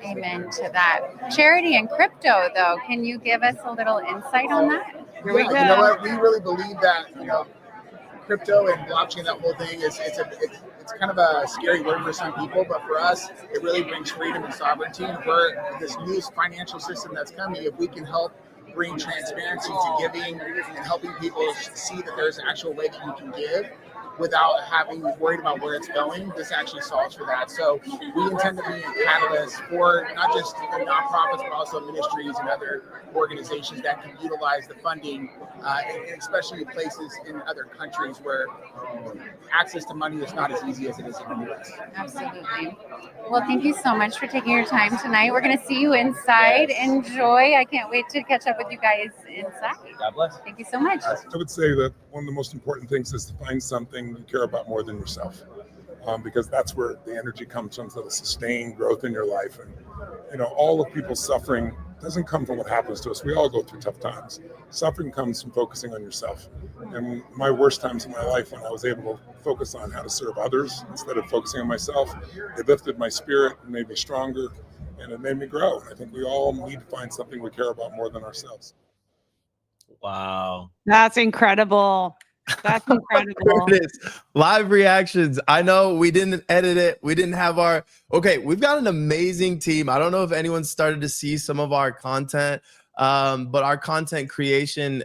Amen to that. Charity and crypto, though, can you give us a little insight on that? Here we go. You know what? We really believe that, crypto and blockchain, that whole thing it's kind of a scary word for some people, but for us, it really brings freedom and sovereignty. And for this new financial system that's coming, if we can help bring transparency to giving and helping people see that there's an actual way that you can give without having worried about where it's going, this actually solves for that. So we intend to be a catalyst for not just the nonprofits, but also ministries and other organizations that can utilize the funding, and especially places in other countries where access to money is not as easy as it is in the U.S. Absolutely. Well, thank you so much for taking your time tonight. We're going to see you inside. Yes. Enjoy. I can't wait to catch up with you guys inside. God bless. Thank you so much. I would say that one of the most important things is to find something you care about more than yourself, because that's where the energy comes from, for the sustained growth in your life. And all of people's suffering doesn't come from what happens to us. We all go through tough times. Suffering comes from focusing on yourself. And my worst times in my life, when I was able to focus on how to serve others instead of focusing on myself, it lifted my spirit and made me stronger, and it made me grow. I think we all need to find something we care about more than ourselves. Wow. That's incredible. That's incredible. There it is. Live reactions. I know we didn't edit it. We didn't have we've got an amazing team. I don't know if anyone started to see some of our content, but our content creation,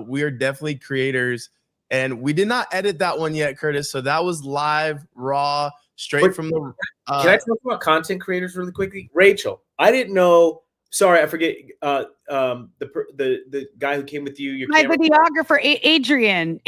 we are definitely creators, and we did not edit that one yet, Curtis. So that was live, raw, straight from the. Can I talk about content creators really quickly? Rachel, I didn't know. Sorry, I forget the guy who came with you. My videographer, Adrian.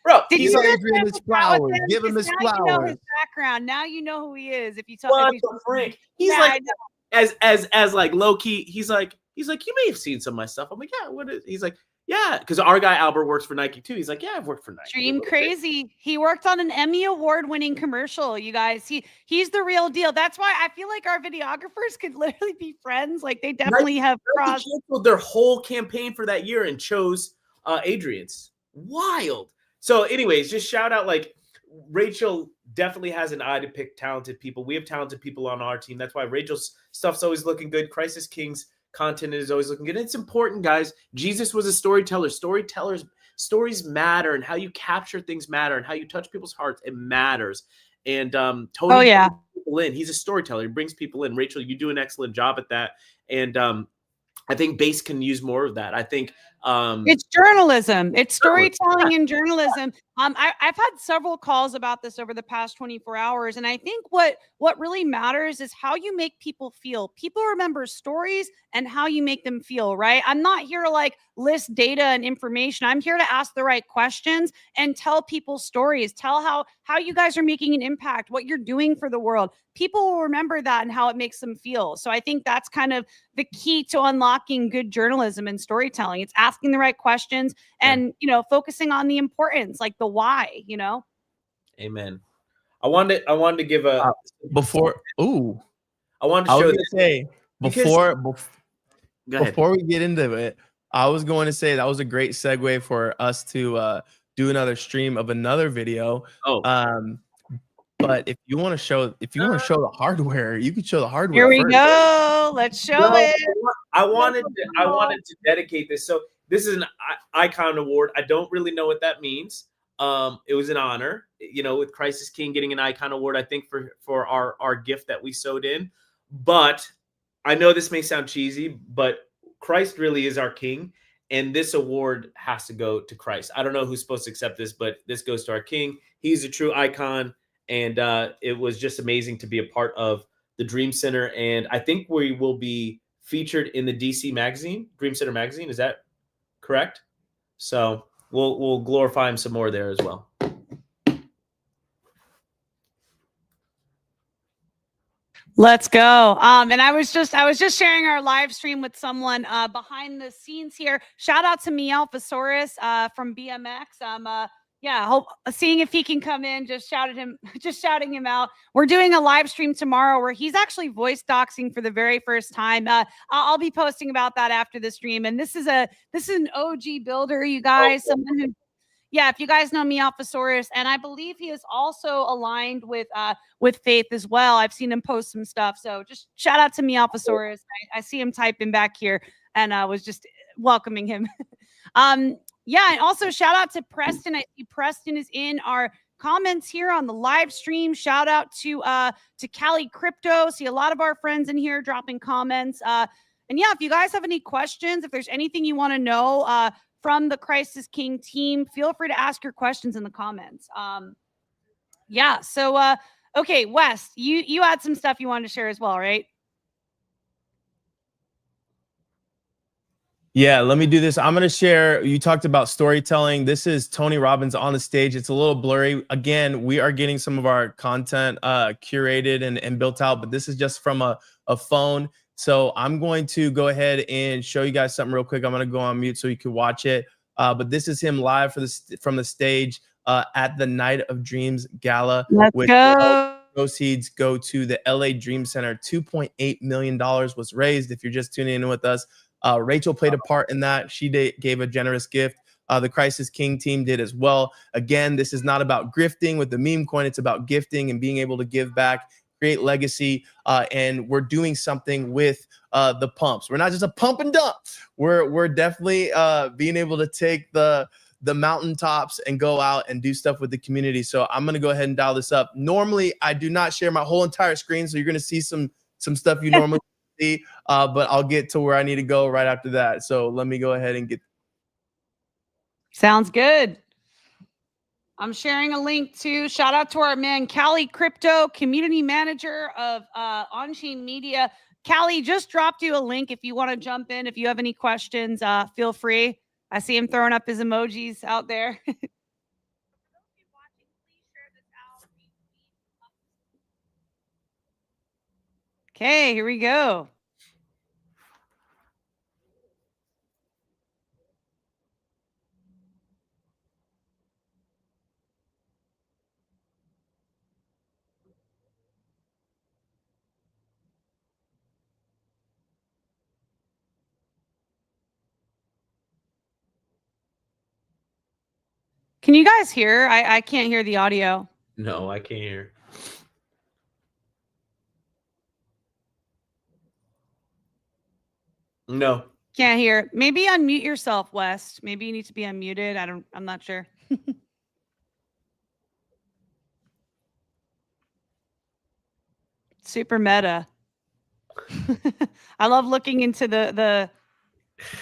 Bro, he's Adrian his flowers. Give him his flowers. You know his background. Now you know who he is. If you talk, what the freak? He's like as like low key. He's like you may have seen some of my stuff. I'm like, yeah. What is? He's like, yeah, because our guy Albert works for Nike too. He's like, yeah, I've worked for Nike. Dream crazy. He worked on an Emmy award-winning commercial. You guys, he's the real deal. That's why I feel like our videographers could literally be friends. Like they definitely have crossed. Canceled their whole campaign for that year and chose Adrian's. Wild. So, anyways, just shout out, like, Rachel definitely has an eye to pick talented people. We have talented people on our team. That's why Rachel's stuff's always looking good. Crisis Kings content is always looking good. It's important, guys. Jesus was a storyteller. Stories matter, and how you capture things matter, and how you touch people's hearts, it matters. And Tony, brings people in. He's a storyteller. He brings people in. Rachel, you do an excellent job at that. And I think Base can use more of that. I think It's journalism. It's storytelling and journalism. I've had several calls about this over the past 24 hours, and I think what really matters is how you make people feel. People remember stories and how you make them feel, right? I'm not here to like list data and information. I'm here to ask the right questions and tell people stories. Tell how you guys are making an impact, what you're doing for the world. People will remember that and how it makes them feel. So I think that's kind of the key to unlocking good journalism and storytelling. It's asking the right questions and, focusing on the importance, like the why, Amen. I wanted to give a before. Ooh, I wanted to I was show gonna this say because- Go ahead. before we get into it, I was going to say that was a great segue for us to do another stream of another video. Oh. But if you want to show the hardware, you could show the hardware. Here we first. go. Let's show it. I wanted to dedicate this. So this is an icon award. I don't really know what that means. It was an honor, with Crisis King getting an icon award, I think for our gift that we sewed in. But I know this may sound cheesy, but Christ really is our king. And this award has to go to Christ. I don't know who's supposed to accept this, but this goes to our king. He's a true icon. And it was just amazing to be a part of the Dream Center. And I think we will be featured in the DC magazine, Dream Center magazine. Is that correct? So we'll glorify him some more there as well. Let's go. And I was just sharing our live stream with someone behind the scenes here. Shout out to Meowphosaurus from BMX. Seeing if he can come in, just shouting him out. We're doing a live stream tomorrow where he's actually voice doxing for the very first time. I'll be posting about that after the stream. And this is an OG builder, you guys. Someone who, if you guys know Meowphosaurus, and I believe he is also aligned with Faith as well. I've seen him post some stuff. So just shout out to Meowphosaurus. I see him typing back here, and I was just welcoming him. And also shout out to Preston. I see Preston is in our comments here on the live stream. Shout out to Cali Crypto. See a lot of our friends in here dropping comments. And if you guys have any questions, if there's anything you want to know from the Crisis King team, feel free to ask your questions in the comments. Okay, Wes, you had some stuff you wanted to share as well, right? Yeah, let me do this. I'm going to share. You talked about storytelling. This is Tony Robbins on the stage. It's a little blurry. Again, we are getting some of our content curated and built out, but this is just from a phone. So I'm going to go ahead and show you guys something real quick. I'm going to go on mute so you can watch it. But this is him live from the stage at the Night of Dreams Gala. Let's go. Proceeds go to the LA Dream Center. $2.8 million was raised. If you're just tuning in with us, Rachel played a part in that. She gave a generous gift. The Crisis King team did as well. Again, this is not about grifting with the meme coin. It's about gifting and being able to give back, create legacy. And we're doing something with the pumps. We're not just a pump and dump. We're definitely being able to take the mountaintops and go out and do stuff with the community. So I'm going to go ahead and dial this up. Normally, I do not share my whole entire screen. So you're going to see some stuff you normally see, but I'll get to where I need to go right after that. So let me go ahead and get. Sounds good. I'm sharing a link to shout out to our man, Cali Crypto, community manager of Onchain Media. Cali just dropped you a link. If you want to jump in, if you have any questions, feel free. I see him throwing up his emojis out there. Okay, here we go. Can you guys hear? I can't hear the audio. No, I can't hear. No. Can't hear. Maybe unmute yourself, West. Maybe you need to be unmuted. I'm not sure. Super meta. I love looking into the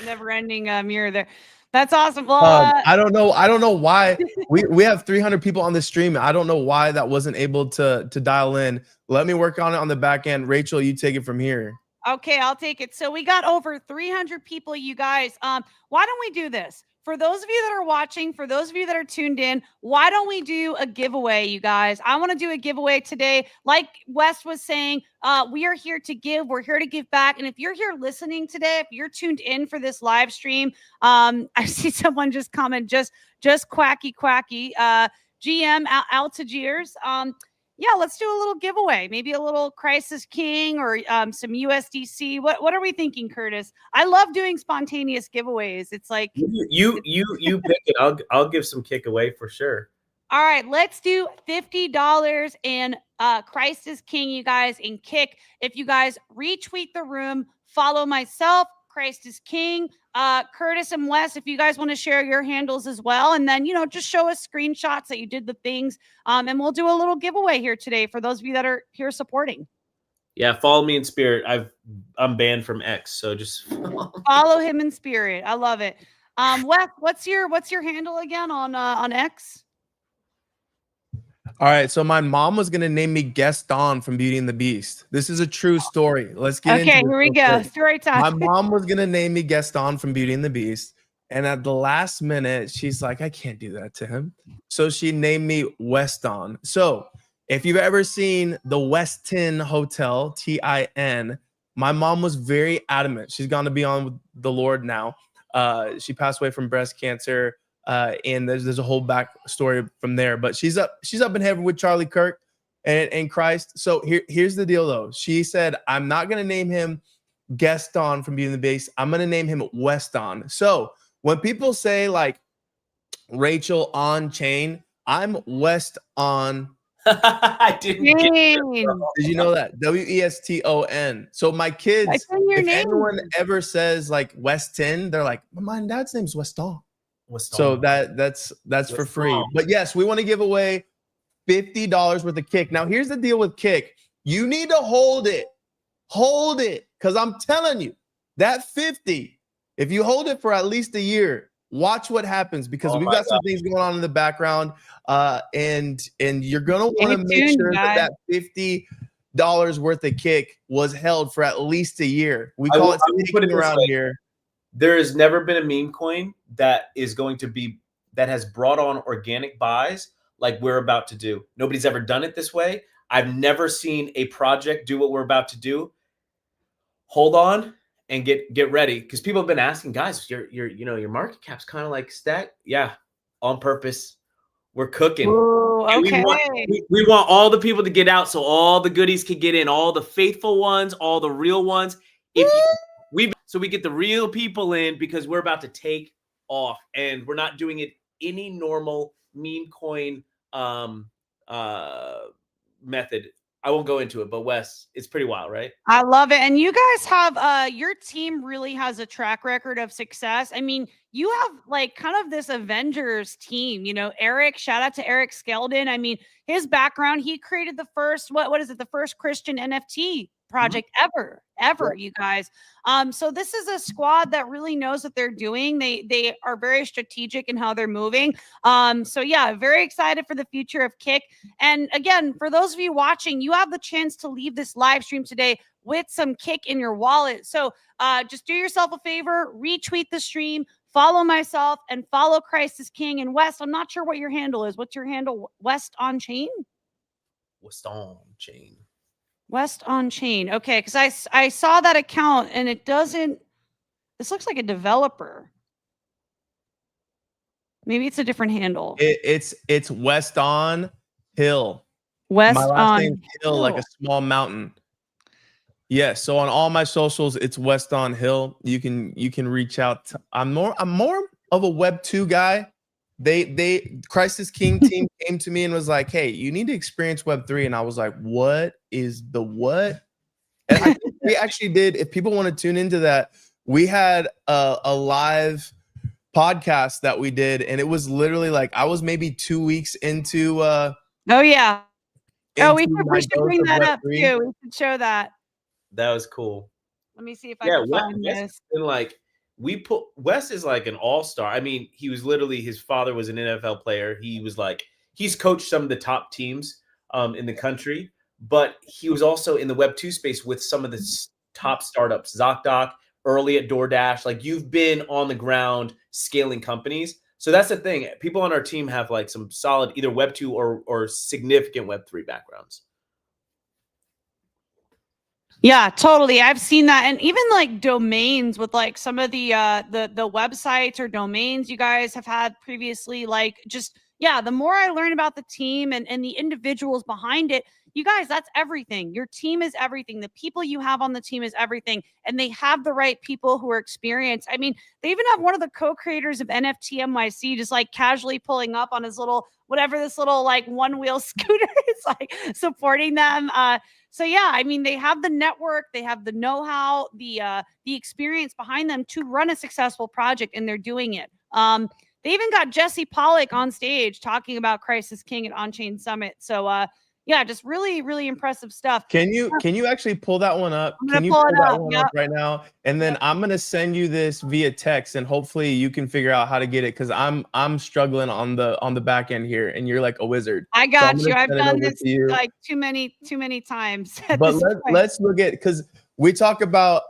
Never-ending mirror there. That's awesome. Well, I don't know why we have 300 people on the stream. I don't know why that wasn't able to dial in. Let me work on it on the back end. Rachel, you take it from here. okay, I'll take it. So we got over 300 people, you guys. Why don't we do this? For those of you that are watching, for those of you that are tuned in, why don't we do a giveaway, you guys? I want to do a giveaway today. Like Wes was saying, we are here to give. We're here to give back. And if you're here listening today, if you're tuned in for this live stream, I see someone just comment, just quacky. GM Altagiers. Yeah, let's do a little giveaway. Maybe a little Crisis King or some USDC. What are we thinking, Curtis? I love doing spontaneous giveaways. It's like you pick it. I'll give some kick away for sure. all right, let's do $50 in Crisis King, you guys, in kick. If you guys retweet the room, follow myself, Christ is King, Curtis and Wes, if you guys want to share your handles as well, and then just show us screenshots that you did the things, and we'll do a little giveaway here today for those of you that are here supporting. Yeah, follow me in spirit. I'm banned from X, so just follow him in spirit. I love it. Wes, what's your handle again on X? All right, so my mom was gonna name me Gaston from Beauty and the Beast. This is a true story. Let's get into it. Okay, here we go. Story time. My mom was gonna name me Gaston from Beauty and the Beast, and at the last minute, she's like, "I can't do that to him," so she named me Weston. So if you've ever seen the Westin Hotel, TIN, my mom was very adamant. She's gone to be on with the Lord now. She passed away from breast cancer. And there's a whole backstory from there, but she's up in heaven with Charlie Kirk and Christ. So here's the deal though. She said, I'm not going to name him Gaston from Beauty and the Beast. I'm going to name him Weston. So when people say like Rachel Onchain, I'm West on. I didn't get it. Did you know that? Weston. So my kids, if anyone ever says like Westin, they're like, my dad's name's Weston. So that's for free. But yes, we want to give away $50 worth of kick. Now here's the deal with kick. You need to hold it, because I'm telling you that 50, if you hold it for at least a year, watch what happens, because we've got some things going on in the background, and you're gonna want to make sure that $50 worth of kick was held for at least a year. We call it sticking around here. There has never been a meme coin that has brought on organic buys like we're about to do. Nobody's ever done it this way. I've never seen a project do what we're about to do. Hold on and get ready, because people have been asking, guys, your market cap's kind of like stacked. Yeah, on purpose. We're cooking. Ooh, okay. We want all the people to get out so all the goodies can get in, all the faithful ones, all the real ones. So we get the real people in, because we're about to take off, and we're not doing it any normal meme coin method. I won't go into it, but Wes, it's pretty wild, right? I love it. And you guys have your team really has a track record of success. I mean, you have like kind of this Avengers team, Eric, shout out to Eric Skeldon. I mean, his background, he created the first, what is it? The first Christian NFT project ever, you guys. So this is a squad that really knows what they're doing. They are very strategic in how they're moving. So yeah, very excited for the future of Kick. And again, for those of you watching, you have the chance to leave this live stream today with some Kick in your wallet. So just do yourself a favor, retweet the stream, follow myself, and follow Christ is King. And West, I'm not sure what your handle is. What's your handle? West Onchain? West Onchain. West Onchain. Okay, because I saw that account and it doesn't. This looks like a developer. Maybe it's a different handle. It's West on Hill. West my last on name's Hill, like a small mountain. Yeah. So on all my socials, it's West on Hill. You can reach out. I'm more of a Web 2 guy. They Christ is King team came to me and was like, hey, you need to experience Web 3. And I was like, what is the what? And I think we actually did, if people want to tune into that, we had a live podcast that we did, and it was literally like I was maybe 2 weeks into oh yeah. Oh, we should bring that up too. We should show that. That was cool. Let me see if I can find this. Been like Wes is like an all-star. I mean, he was literally, his father was an NFL player. He's coached some of the top teams in the country, but he was also in the Web 2 space with some of the top startups, ZocDoc, early at DoorDash. Like, you've been on the ground scaling companies. So that's the thing. People on our team have like some solid either Web 2 or significant Web 3 backgrounds. Yeah, totally. I've seen that. And even like domains with like some of the websites or domains you guys have had previously, like just, yeah, the more I learn about the team and the individuals behind it, you guys, that's everything. Your team is everything. The people you have on the team is everything. And they have the right people who are experienced. I mean, they even have one of the co-creators of NFT NYC just like casually pulling up on his little, whatever this little like one wheel scooter is, like supporting them. So yeah, I mean, they have the network, they have the know-how, the experience behind them to run a successful project, and they're doing it. They even got Jesse Pollock on stage talking about Christ is King at Onchain Summit. So yeah, just really, really impressive stuff. Can you actually pull that one up? Can you pull pull it that up. one Yep. up right now? And then I'm gonna send you this via text, and hopefully you can figure out how to get it, because I'm struggling on the back end here, and you're like a wizard. I So got I'm you. gonna I've send it done over this to you. like too many times. at But this point. let's look at, because we talk about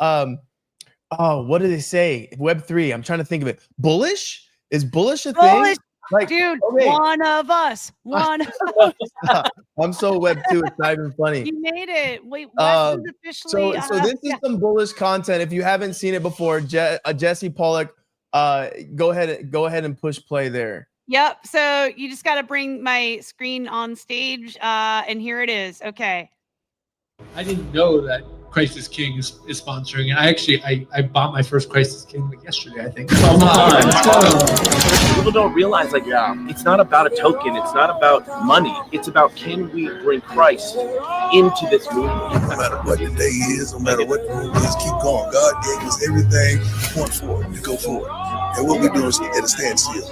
what do they say? Web3. I'm trying to think of it. Bullish? Is bullish a Bullish, thing? Like, dude, okay. one of us. I'm so Web2, it's not even funny. You made it. Wait, Wes is officially. So this is some bullish content. If you haven't seen it before, Jesse Pollock, go ahead and push play there. Yep. So you just got to bring my screen on stage, and here it is. Okay. I didn't know that Christ is King is sponsoring it. I bought my first Christ is King like yesterday, I think. Come on, let's go. People don't realize, like, it's not about a token. It's not about money. It's about, can we bring Christ into this movement? No matter what the day is, no matter what the move is, keep going. God gave us everything to point forward, to go forward. And what we do is at a standstill,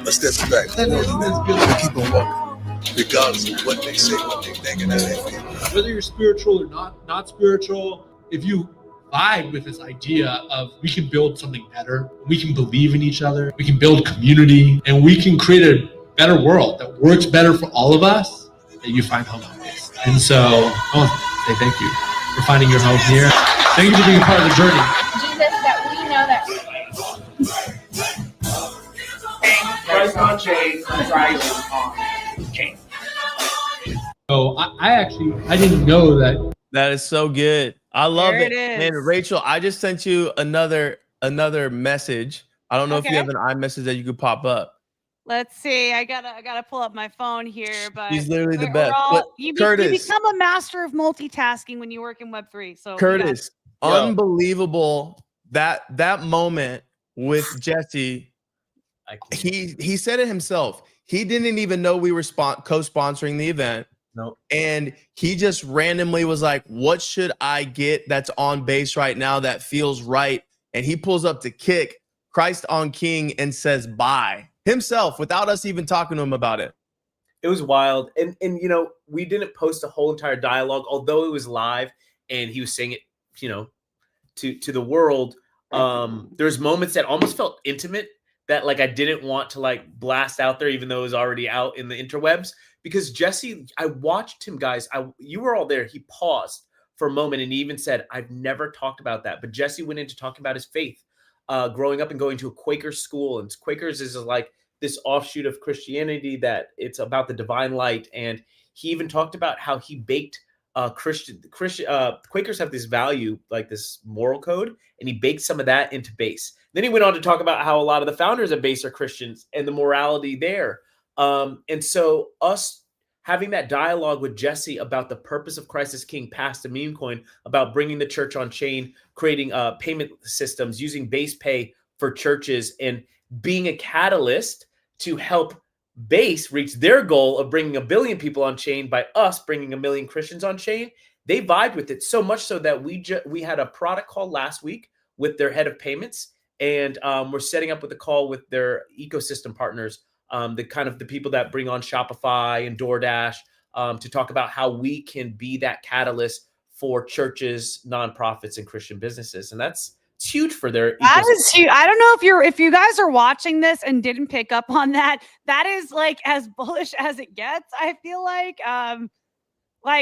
a step back. We don't do that. We keep on walking, regardless of what they say, what they think, and how they feel. Whether you're spiritual or not spiritual, if you vibe with this idea of we can build something better, we can believe in each other, we can build community, and we can create a better world that works better for all of us, that you find home in this. And so I want to say thank you for finding your home here. Thank you for being a part of the journey. Jesus, that we know that Christ on chain, Christ on chain. So I didn't know that. That is so good. I love There it. it is. And Rachel, I just sent you another message. I don't know if you Okay. have an iMessage that you could pop up. Let's see. I gotta pull up my phone here, but She's literally the we're best. all- But you Curtis, become a master of multitasking when you work in Web3. So you Curtis, Yo. unbelievable that moment with Jesse. He said it himself. He didn't even know we were co-sponsoring the event. No. And he just randomly was like, what should I get that's on base right now that feels right? And he pulls up to Kick Christ on King and says bye himself without us even talking to him about it. It was wild. And you know, we didn't post a whole entire dialogue, although it was live and he was saying it, you know, to the world. There's moments that almost felt intimate that like I didn't want to like blast out there, even though it was already out in the interwebs. Because Jesse, I watched him, guys. You were all there. He paused for a moment and he even said, I've never talked about that. But Jesse went into talking about his faith, growing up and going to a Quaker school. And Quakers is like this offshoot of Christianity that it's about the divine light. And he even talked about how he baked Quakers have this value, like this moral code, and he baked some of that into Base. Then he went on to talk about how a lot of the founders of Base are Christians and the morality there. And so us having that dialogue with Jesse about the purpose of Christ as King past the meme coin, about bringing the church on chain, creating payment systems, using Base Pay for churches, and being a catalyst to help Base reach their goal of bringing 1 billion people on chain by us bringing 1 million Christians on chain. They vibed with it so much so that we had a product call last week with their head of payments, and we're setting up with a call with their ecosystem partners, the people that bring on Shopify and DoorDash, to talk about how we can be that catalyst for churches, nonprofits, and Christian businesses. And that's It's huge for their That ecosystem. is huge. I don't know if you guys are watching this and didn't pick up on that. That is like as bullish as it gets. I feel like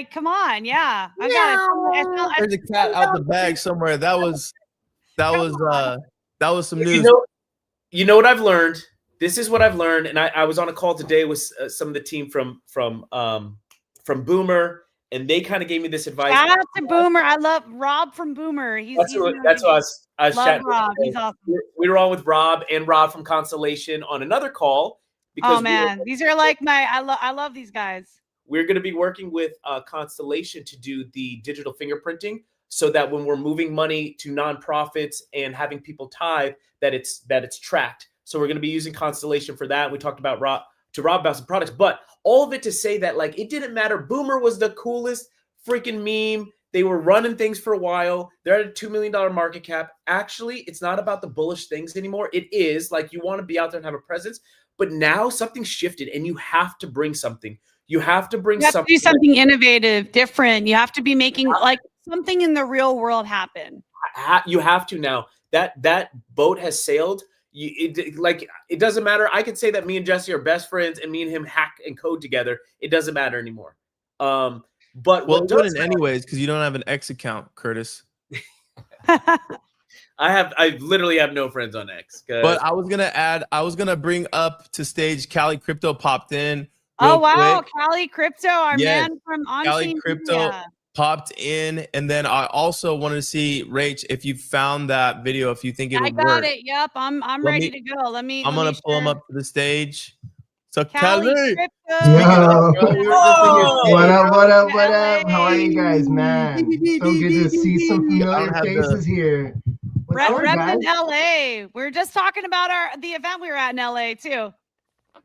come on, yeah. I got There's a cat out the bag somewhere. That was some news. You know what I've learned. This is what I've learned, and I was on a call today with some of the team from Boomer, and they kind of gave me this advice. Shout out to Boomer. I love Rob from Boomer. That's what I was love chatting. Rob. He's awesome. We were on with Rob and Rob from Constellation on another call. Oh man, these are like I love these guys. We're going to be working with Constellation to do the digital fingerprinting, so that when we're moving money to nonprofits and having people tithe, that it's tracked. So we're going to be using Constellation for that. We talked about Rob about some products, but all of it to say that like it didn't matter. Boomer was the coolest freaking meme. They were running things for a while. They're at a $2 million market cap. Actually, it's not about the bullish things anymore. It is like you want to be out there and have a presence, but now something's shifted, and you have to bring something. You have to bring something. Do something innovative, different. You have to be making like something in the real world happen. You have to now. That boat has sailed. It doesn't matter. I could say that me and Jesse are best friends, and me and him hack and code together. It doesn't matter anymore. But it wouldn't anyways, because you don't have an X account, Curtis. I literally have no friends on X. But I was gonna bring up to stage Cali Crypto popped in. Oh wow, quick. Cali Crypto, our man from Onchain. Cali Crypto popped in, and then I also wanted to see Rach if you found that video, if you think it would work. I got it. Yep, I'm ready to go. I'm gonna pull him up to the stage. So Cali Crypto. Yo. What up? How are you guys, man? So good to see some familiar faces here. Rep in LA. We were just talking about the event we were at in LA too.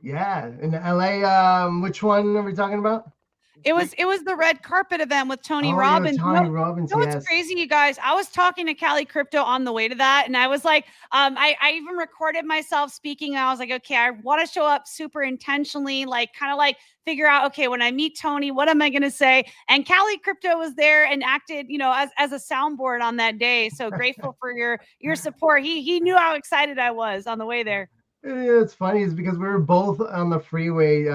Yeah, in LA. Which one are we talking about? It was the red carpet event with Tony Robbin. Robbins. You know what's crazy, you guys? I was talking to Cali Crypto on the way to that, and I was like, I even recorded myself speaking. And I was like, okay, I want to show up super intentionally, like kind of like figure out, okay, when I meet Tony, what am I going to say? And Cali Crypto was there and acted, as a soundboard on that day. So grateful for your support. He knew how excited I was on the way there. Yeah, it's funny. It's because we were both on the freeway,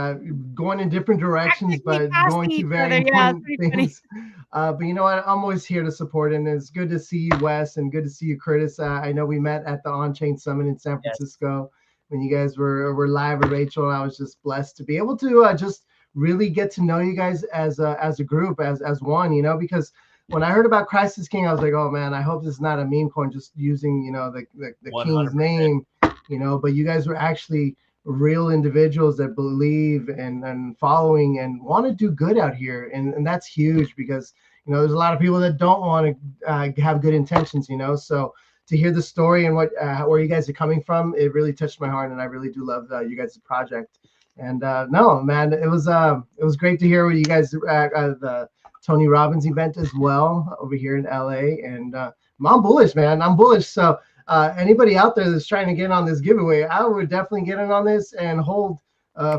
going in different directions, but going to very important things. But you know what? I'm always here to support, and it's good to see you, Wes, and good to see you, Curtis. I know we met at the Onchain Summit in San Francisco when you guys were live with Rachel. I was just blessed to be able to just really get to know you guys as a group, as one. Because when I heard about Crisis King, I was like, oh man, I hope this is not a meme coin just using the King's name. But you guys were actually real individuals that believe and following and want to do good out here. And that's huge because, there's a lot of people that don't want to have good intentions, So to hear the story and where you guys are coming from, it really touched my heart. And I really do love you guys' project. And no, man, it was great to hear what you guys at the Tony Robbins event as well over here in LA. And I'm bullish, man. I'm bullish. So anybody out there that's trying to get on this giveaway, I would definitely get in on this and hold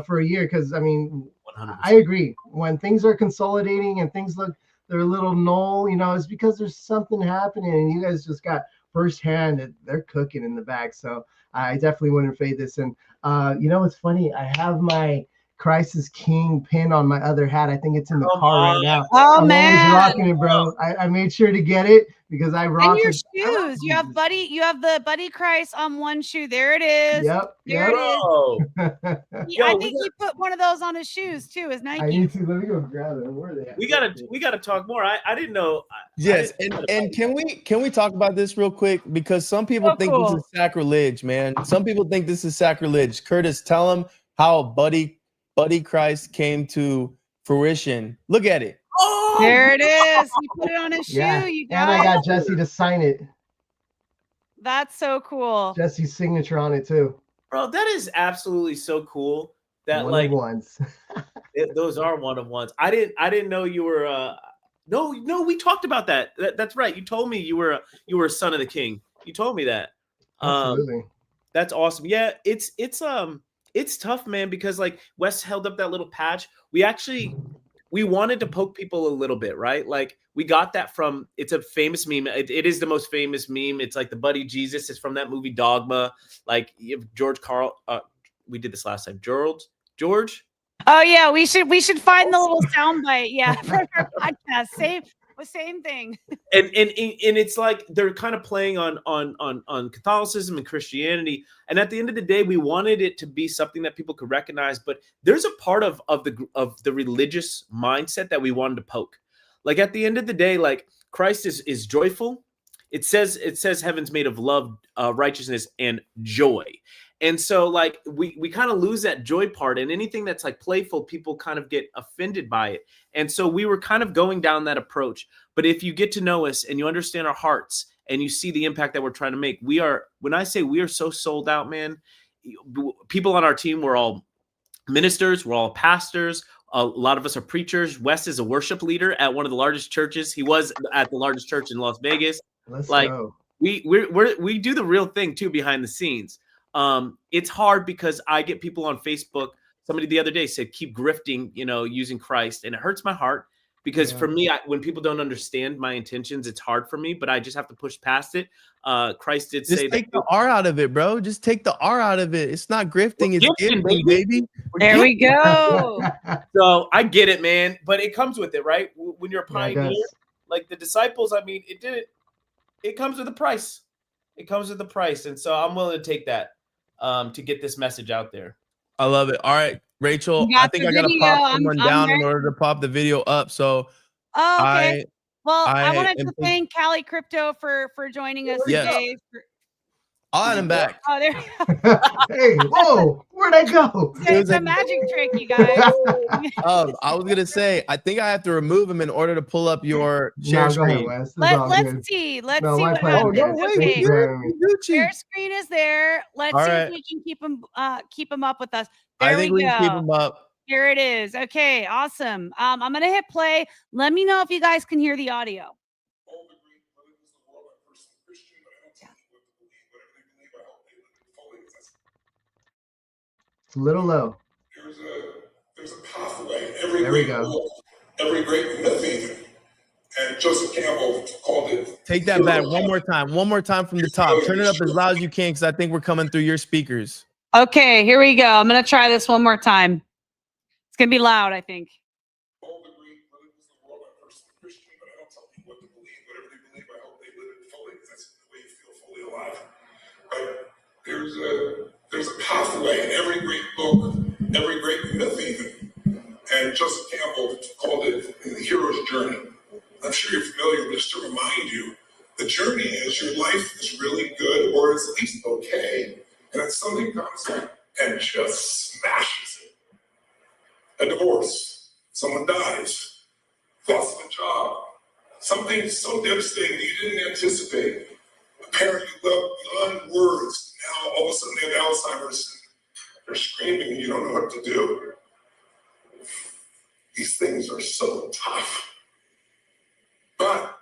for a year. Because I mean, 100%. I agree. When things are consolidating and things they're a little null, it's because there's something happening, and you guys just got firsthand that they're cooking in the back. So I definitely wouldn't fade this. And it's funny. I have my Crisis King pin on my other hat. I think it's in the car right now. Oh, I'm always rocking it, bro. I made sure to get it because I rock and your shoes. You have the Buddy Christ on one shoe. There it is. Yep. There it is. I think he put one of those on his shoes too. His Nike. I need to. Let me go grab them. Where are they at? We gotta talk more. I didn't know. Yes, and can we talk about this real quick, because some people think this is sacrilege, man. Some people think this is sacrilege. Curtis, tell them how Buddy Christ came to fruition. Look at it. Oh, there it is. He put it on his shoe. Yeah. You and I got Jesse to sign it. That's so cool. Jesse's signature on it too. Bro, that is absolutely so cool. That one of ones. Those are one of ones. I didn't know you were. No, we talked about that. That's right. You told me you were a son of the king. You told me that. Absolutely. That's awesome. Yeah, it's tough, man, because like Wes held up that little patch. We actually we wanted to poke people a little bit, right? Like we got that from, it's a famous meme. It is the most famous meme. It's like the buddy Jesus is from that movie Dogma. Like George Carl, we did this last time. George. Oh yeah, we should find the little soundbite. Yeah, for our podcast. Same thing. And it's like they're kind of playing on Catholicism and Christianity. And at the end of the day, we wanted it to be something that people could recognize. But there's a part of the religious mindset that we wanted to poke. Like at the end of the day, like Christ is joyful. It says heaven's made of love, righteousness, and joy. And so like we kind of lose that joy part, and anything that's like playful, people kind of get offended by it. And so we were kind of going down that approach. But if you get to know us and you understand our hearts and you see the impact that we're trying to make, when I say we are so sold out, man, people on our team, we're all ministers, we're all pastors. A lot of us are preachers. Wes is a worship leader at one of the largest churches. He was at the largest church in Las Vegas. Let's go. We do the real thing too behind the scenes. It's hard because I get people on Facebook. Somebody the other day said, keep grifting, using Christ. And it hurts my heart because for me, when people don't understand my intentions, it's hard for me, but I just have to push past it. Christ did say take the R out of it, bro. Just take the R out of it. It's not grifting. It's gifting, baby. There we go. So I get it, man. But it comes with it, right? When you're a pioneer, like the disciples, I mean, it comes with a price. It comes with a price. And so I'm willing to take that to get this message out there. I love it. All right, Rachel, I think I got to pop someone down in order to pop the video up. So okay. I wanted to thank Cali Crypto for joining us today. I'll add him back. Oh, there Hey, whoa, where'd I go? It's a magic trick, you guys. I was gonna say, I think I have to remove him in order to pull up your share screen. Let's see. Let's see what happens. Okay. Share screen is there. Let's see if we can keep him up with us. There I think we can keep him up. Here it is. Okay, awesome. I'm gonna hit play. Let me know if you guys can hear the audio. It's a little low. There's a pathway. Every great myth even. And Joseph Campbell called it. Take that back one more time. One more time from the top. Turn it up as loud as you can because I think we're coming through your speakers. Okay, here we go. I'm gonna try this one more time. It's gonna be loud, I think. There's a pathway in every great book, every great myth even. And Joseph Campbell called it the hero's journey. I'm sure you're familiar, but just to remind you, the journey is your life is really good, or it's at least okay, and then something comes and just smashes it. A divorce, someone dies, loss of a job, something so devastating that you didn't anticipate. A parent you love beyond words. Now all of a sudden they have Alzheimer's and they're screaming and you don't know what to do. These things are so tough. But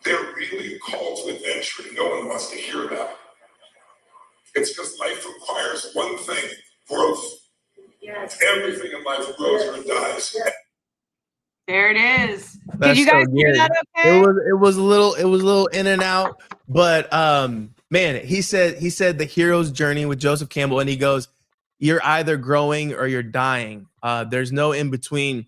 they're really a call to adventure. No one wants to hear that. It's because life requires one thing, growth. Yes. Everything in life grows or dies. There it is. Did you guys hear that okay? It was a little in and out, but man, he said the hero's journey with Joseph Campbell, and he goes, you're either growing or you're dying. There's no in between.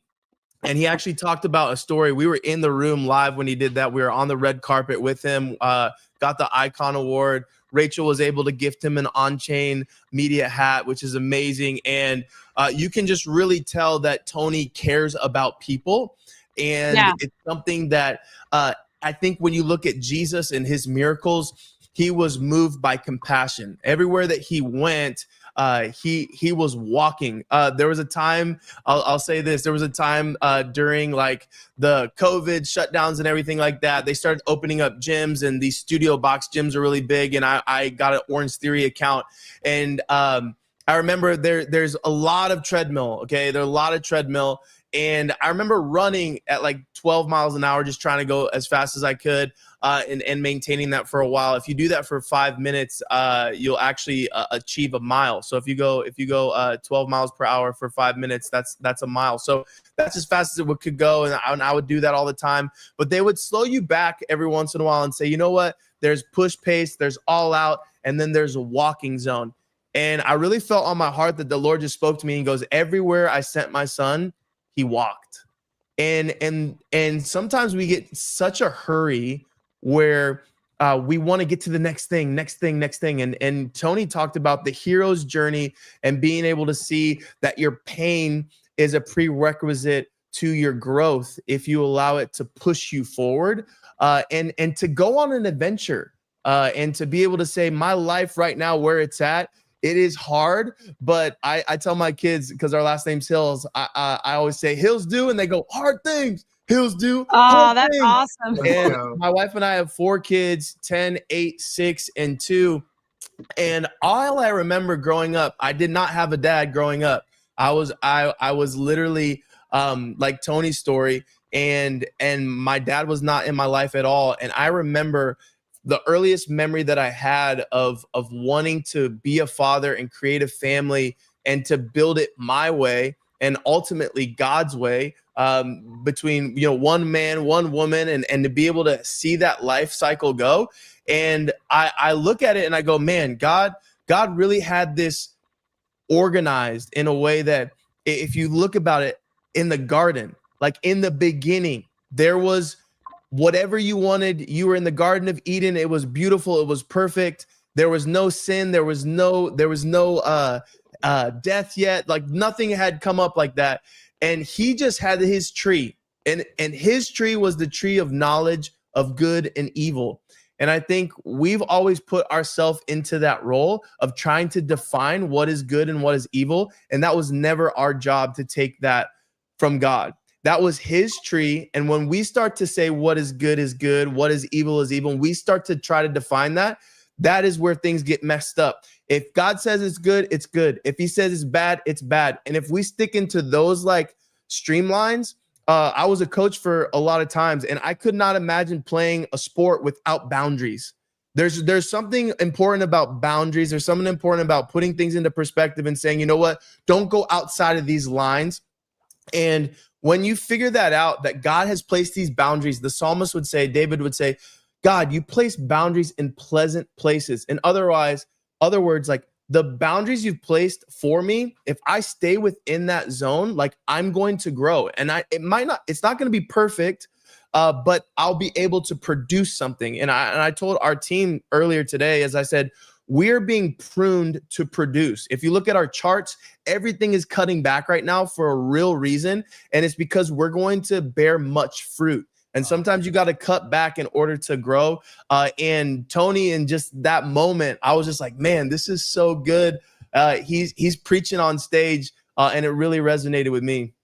And he actually talked about a story. We were in the room live when he did that. We were on the red carpet with him, got the Icon Award. Rachel was able to gift him an Onchain media hat, which is amazing. And you can just really tell that Tony cares about people. And it's something that I think when you look at Jesus and his miracles, he was moved by compassion. Everywhere that he went, he was walking. There was a time, I'll say this, there was a time during like the COVID shutdowns and everything like that, they started opening up gyms, and these studio box gyms are really big. And I got an Orange Theory account, and I remember there's a lot of treadmill. Okay. There's a lot of treadmill. And I remember running at like 12 miles an hour, just trying to go as fast as I could, and maintaining that for a while. If you do that for 5 minutes, you'll actually achieve a mile. So if you go 12 miles per hour for 5 minutes, that's a mile. So that's as fast as it could go. And I would do that all the time. But they would slow you back every once in a while and say, you know what? There's push pace, there's all out, and then there's a walking zone. And I really felt on my heart that the Lord just spoke to me and goes, everywhere I sent my son, he walked. And sometimes we get such a hurry where we want to get to the next thing. And Tony talked about the hero's journey and being able to see that your pain is a prerequisite to your growth if you allow it to push you forward, and to go on an adventure, and to be able to say, my life right now, where it's at, it is hard, but I tell my kids, because our last name's Hills, I always say Hills do, and they go, hard things. Hills do. Oh, that's awesome. And my wife and I have 4 kids, 10, 8, 6, and 2. And all I remember growing up, I did not have a dad growing up. I was literally like Tony's story, and my dad was not in my life at all. And I remember the earliest memory that I had of wanting to be a father and create a family and to build it my way and ultimately God's way, between, one man, one woman, and to be able to see that life cycle go. And I look at it and I go, man, God really had this organized in a way that if you look about it in the garden, like in the beginning, there was whatever you wanted. You were in the Garden of Eden. It was beautiful. It was perfect. There was no sin. There was no death yet. Like nothing had come up like that. And he just had his tree, and his tree was the tree of knowledge of good and evil. And I think we've always put ourselves into that role of trying to define what is good and what is evil. And that was never our job to take that from God. That was his tree. And when we start to say what is good, what is evil, and we start to try to define that, that is where things get messed up. If God says it's good, it's good. If he says it's bad, it's bad. And if we stick into those like streamlines, I was a coach for a lot of times, and I could not imagine playing a sport without boundaries. There's something important about boundaries. There's something important about putting things into perspective and saying, you know what, don't go outside of these lines. And when you figure that out, that God has placed these boundaries, the psalmist would say, David would say, God, you place boundaries in pleasant places. In other words, like the boundaries you've placed for me, if I stay within that zone, like I'm going to grow. And it's not going to be perfect, but I'll be able to produce something. And I told our team earlier today, as I said, we're being pruned to produce. If you look at our charts, everything is cutting back right now for a real reason. And it's because we're going to bear much fruit. And sometimes you got to cut back in order to grow. And Tony, in just that moment, I was just like, man, this is so good. He's preaching on stage, and it really resonated with me.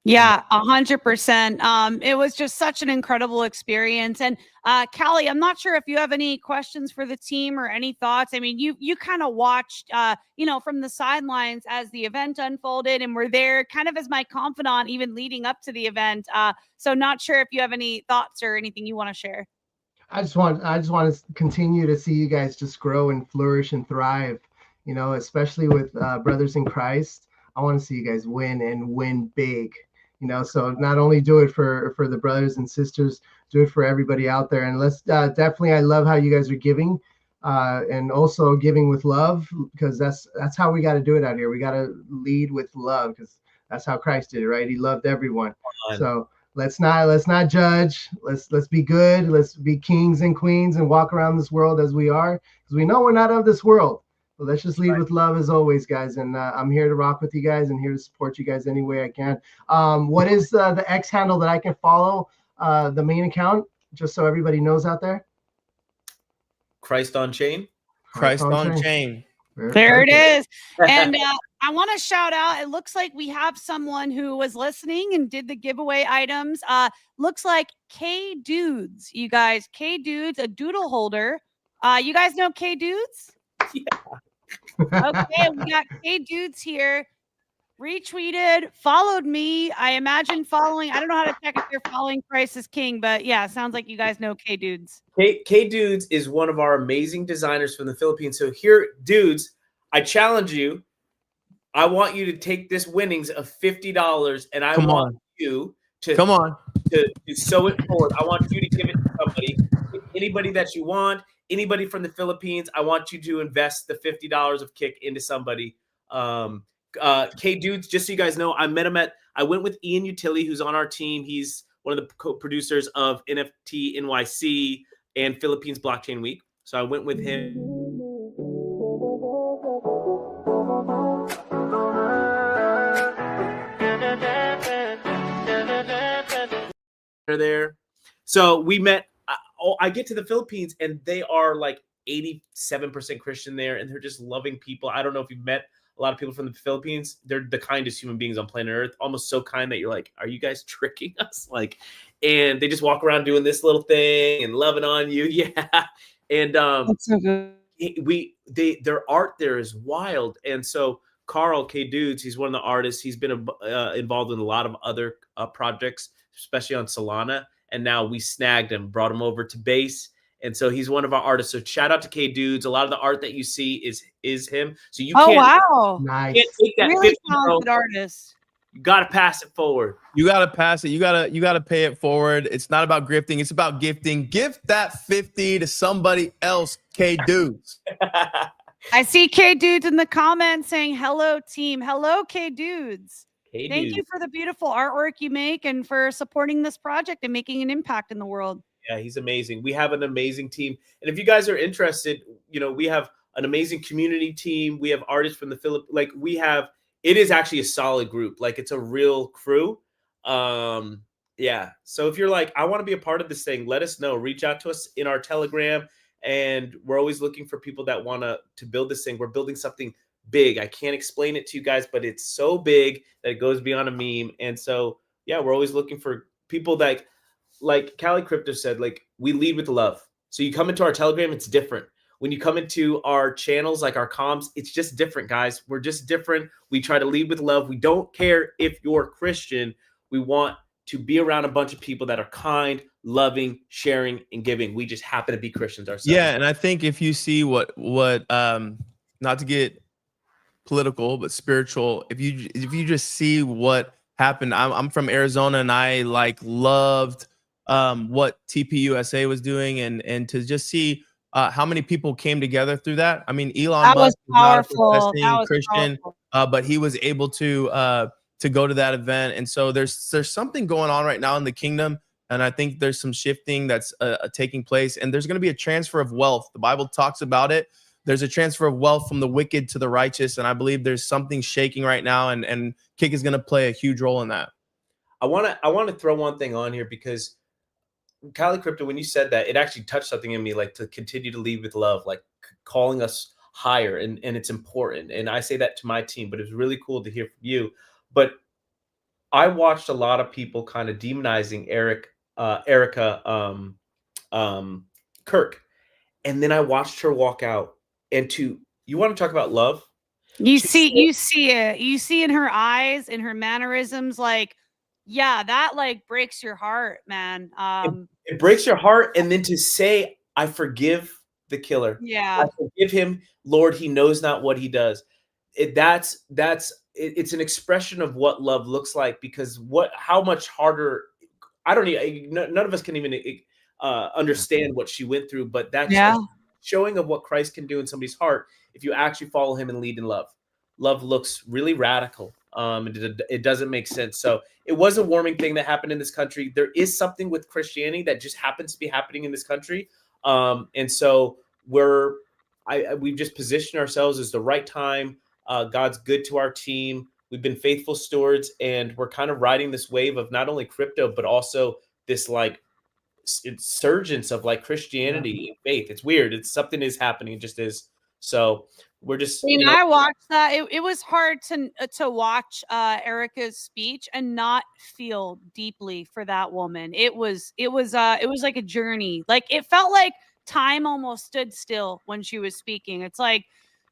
Yeah, 100%. It was just such an incredible experience. And Callie, I'm not sure if you have any questions for the team or any thoughts. I mean, you kind of watched, from the sidelines as the event unfolded, and were there kind of as my confidant even leading up to the event. So not sure if you have any thoughts or anything you want to share. I just want to continue to see you guys just grow and flourish and thrive, especially with brothers in Christ. I want to see you guys win and win big. So not only do it for the brothers and sisters, do it for everybody out there. And let's definitely, I love how you guys are giving, and also giving with love, because that's how we got to do it out here. We got to lead with love, because that's how Christ did it, right? He loved everyone. So let's not judge. Let's be good. Let's be kings and queens and walk around this world as we are, because we know we're not of this world. So let's just lead with love as always, guys. And I'm here to rock with you guys and here to support you guys any way I can. What is the X handle that I can follow the main account, just so everybody knows out there? Christ Onchain. Christ Onchain. There it is. And I want to shout out, it looks like we have someone who was listening and did the giveaway items. Looks like K Dudes, you guys. K Dudes, a doodle holder. You guys know K Dudes? Yeah. Okay, we got K Dudes here. retweeted, followed me. I imagine following. I don't know how to check if they're following Christ is King, but yeah, sounds like you guys know K Dudes. K Dudes is one of our amazing designers from the Philippines. So here, dudes, I challenge you. I want you to take this winnings of $50, and I want you to sow it forward. I want you to give it to somebody, anybody that you want, anybody from the Philippines. I want you to invest the $50 of Kick into somebody. K Dudes, just so you guys know, I went with Ian Utility, who's on our team. He's one of the co-producers of NFT NYC and Philippines Blockchain Week. So I went with him. There. So we met. I get to the Philippines and they are like 87% Christian there, and they're just loving people. I don't know if you've met a lot of people from the Philippines. They're the kindest human beings on planet Earth, almost so kind that you're like, are you guys tricking us? Like, and they just walk around doing this little thing and loving on you. Yeah. And that's so good. Their art there is wild. And so Carl K Dudes, he's one of the artists. He's been involved in a lot of other projects, especially on Solana. And now we snagged him, brought him over to Base. And so he's one of our artists. So shout out to K Dudes. A lot of the art that you see is him. So you can't, nice. Can't take that really talented artist. You gotta pass it forward. You gotta pass it. You gotta pay it forward. It's not about grifting. It's about gifting. Gift that 50 to somebody else. K Dudes. I see K Dudes in the comments saying, hello, team. Hello, K Dudes. Thank you for the beautiful artwork you make and for supporting this project and making an impact in the world. Yeah, he's amazing. We have an amazing team. And if you guys are interested, we have an amazing community team. We have artists from the Philippines. Like it is actually a solid group. Like it's a real crew. Yeah. So if you're like, I want to be a part of this thing, let us know. Reach out to us in our Telegram. And we're always looking for people that want to build this thing. We're building something big. I can't explain it to you guys, but it's so big that it goes beyond a meme. And so, yeah, we're always looking for people that, like Cali Crypto said, like we lead with love. So you come into our Telegram, it's different. When you come into our channels, like our comms, it's just different, guys. We're just different. We try to lead with love. We don't care if you're Christian. We want to be around a bunch of people that are kind, loving, sharing, and giving. We just happen to be Christians ourselves. Yeah, and I think if you see what not to get political but spiritual, if you just see what happened, I'm from Arizona and I loved what TPUSA was doing and to just see how many people came together through that. I mean, Elon Musk was not a professing Christian, but he was able to go to that event, and so there's something going on right now in the kingdom. And I think there's some shifting that's taking place, and there's going to be a transfer of wealth. The Bible talks about it. There's a transfer of wealth from the wicked to the righteous, and I believe there's something shaking right now, and Kick is going to play a huge role in that. I want to throw one thing on here because Cali Crypto, when you said that, it actually touched something in me, like to continue to lead with love, like calling us higher, and it's important. And I say that to my team, but it was really cool to hear from you. But I watched a lot of people kind of demonizing Erica Kirk, and then I watched her walk out. And you want to talk about love? You see it. You see in her eyes, in her mannerisms, like, yeah, that like breaks your heart, man. It breaks your heart, and then to say, "I forgive the killer. Yeah, I forgive him, Lord. He knows not what he does." It's an expression of what love looks like, because how much harder, none of us can even understand what she went through, but that's showing of what Christ can do in somebody's heart if you actually follow him and lead in love. Love looks really radical. It doesn't make sense. So it was a warming thing that happened in this country. There is something with Christianity that just happens to be happening in this country. And so we've just positioned ourselves as the right time. God's good to our team. We've been faithful stewards, and we're kind of riding this wave of not only crypto, but also this like insurgence of like Christianity and faith. It's weird. It's something is happening. It just is. So we're just, I watched that. It was hard to watch Erica's speech and not feel deeply for that woman. It was like a journey. Like it felt like time almost stood still when she was speaking. It's like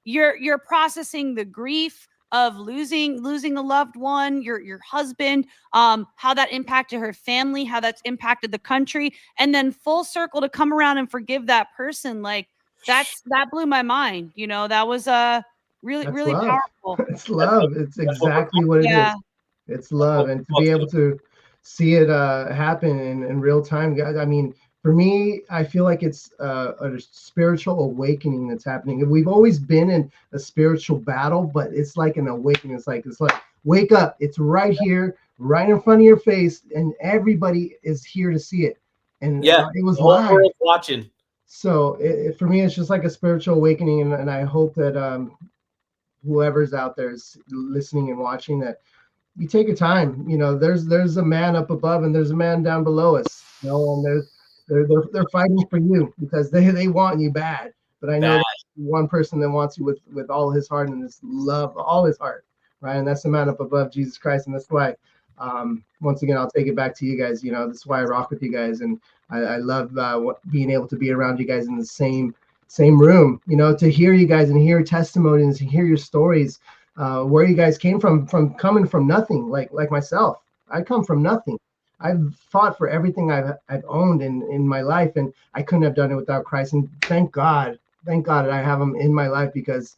you're processing the grief, of losing a loved one, your husband, how that impacted her family, how that's impacted the country, and then full circle to come around and forgive that person. Like that blew my mind. You know, that was really, That's really love. powerful. It's love. It's exactly what it is. Yeah. It's love. And to be able to see it happen in real time, guys. I mean, for me, I feel like it's a spiritual awakening that's happening. We've always been in a spiritual battle, but it's like an awakening. It's like wake up. It's right here, right in front of your face, and everybody is here to see it. And it was the whole live. world's watching. So for me, it's just like a spiritual awakening, and I hope that whoever's out there is listening and watching, that you take your time. You know, there's a man up above and there's a man down below us. You know, and they're fighting for you because they want you bad. But I know there's one person that wants you with all his heart and his love, all his heart, right? And that's the man up above, Jesus Christ. And that's why, once again, I'll take it back to you guys. You know, that's why I rock with you guys, and I love being able to be around you guys in the same room. You know, to hear you guys and hear testimonies and hear your stories, where you guys came from coming from nothing, like myself. I come from nothing. I've fought for everything I've owned in my life, and I couldn't have done it without Christ. And thank God that I have him in my life, because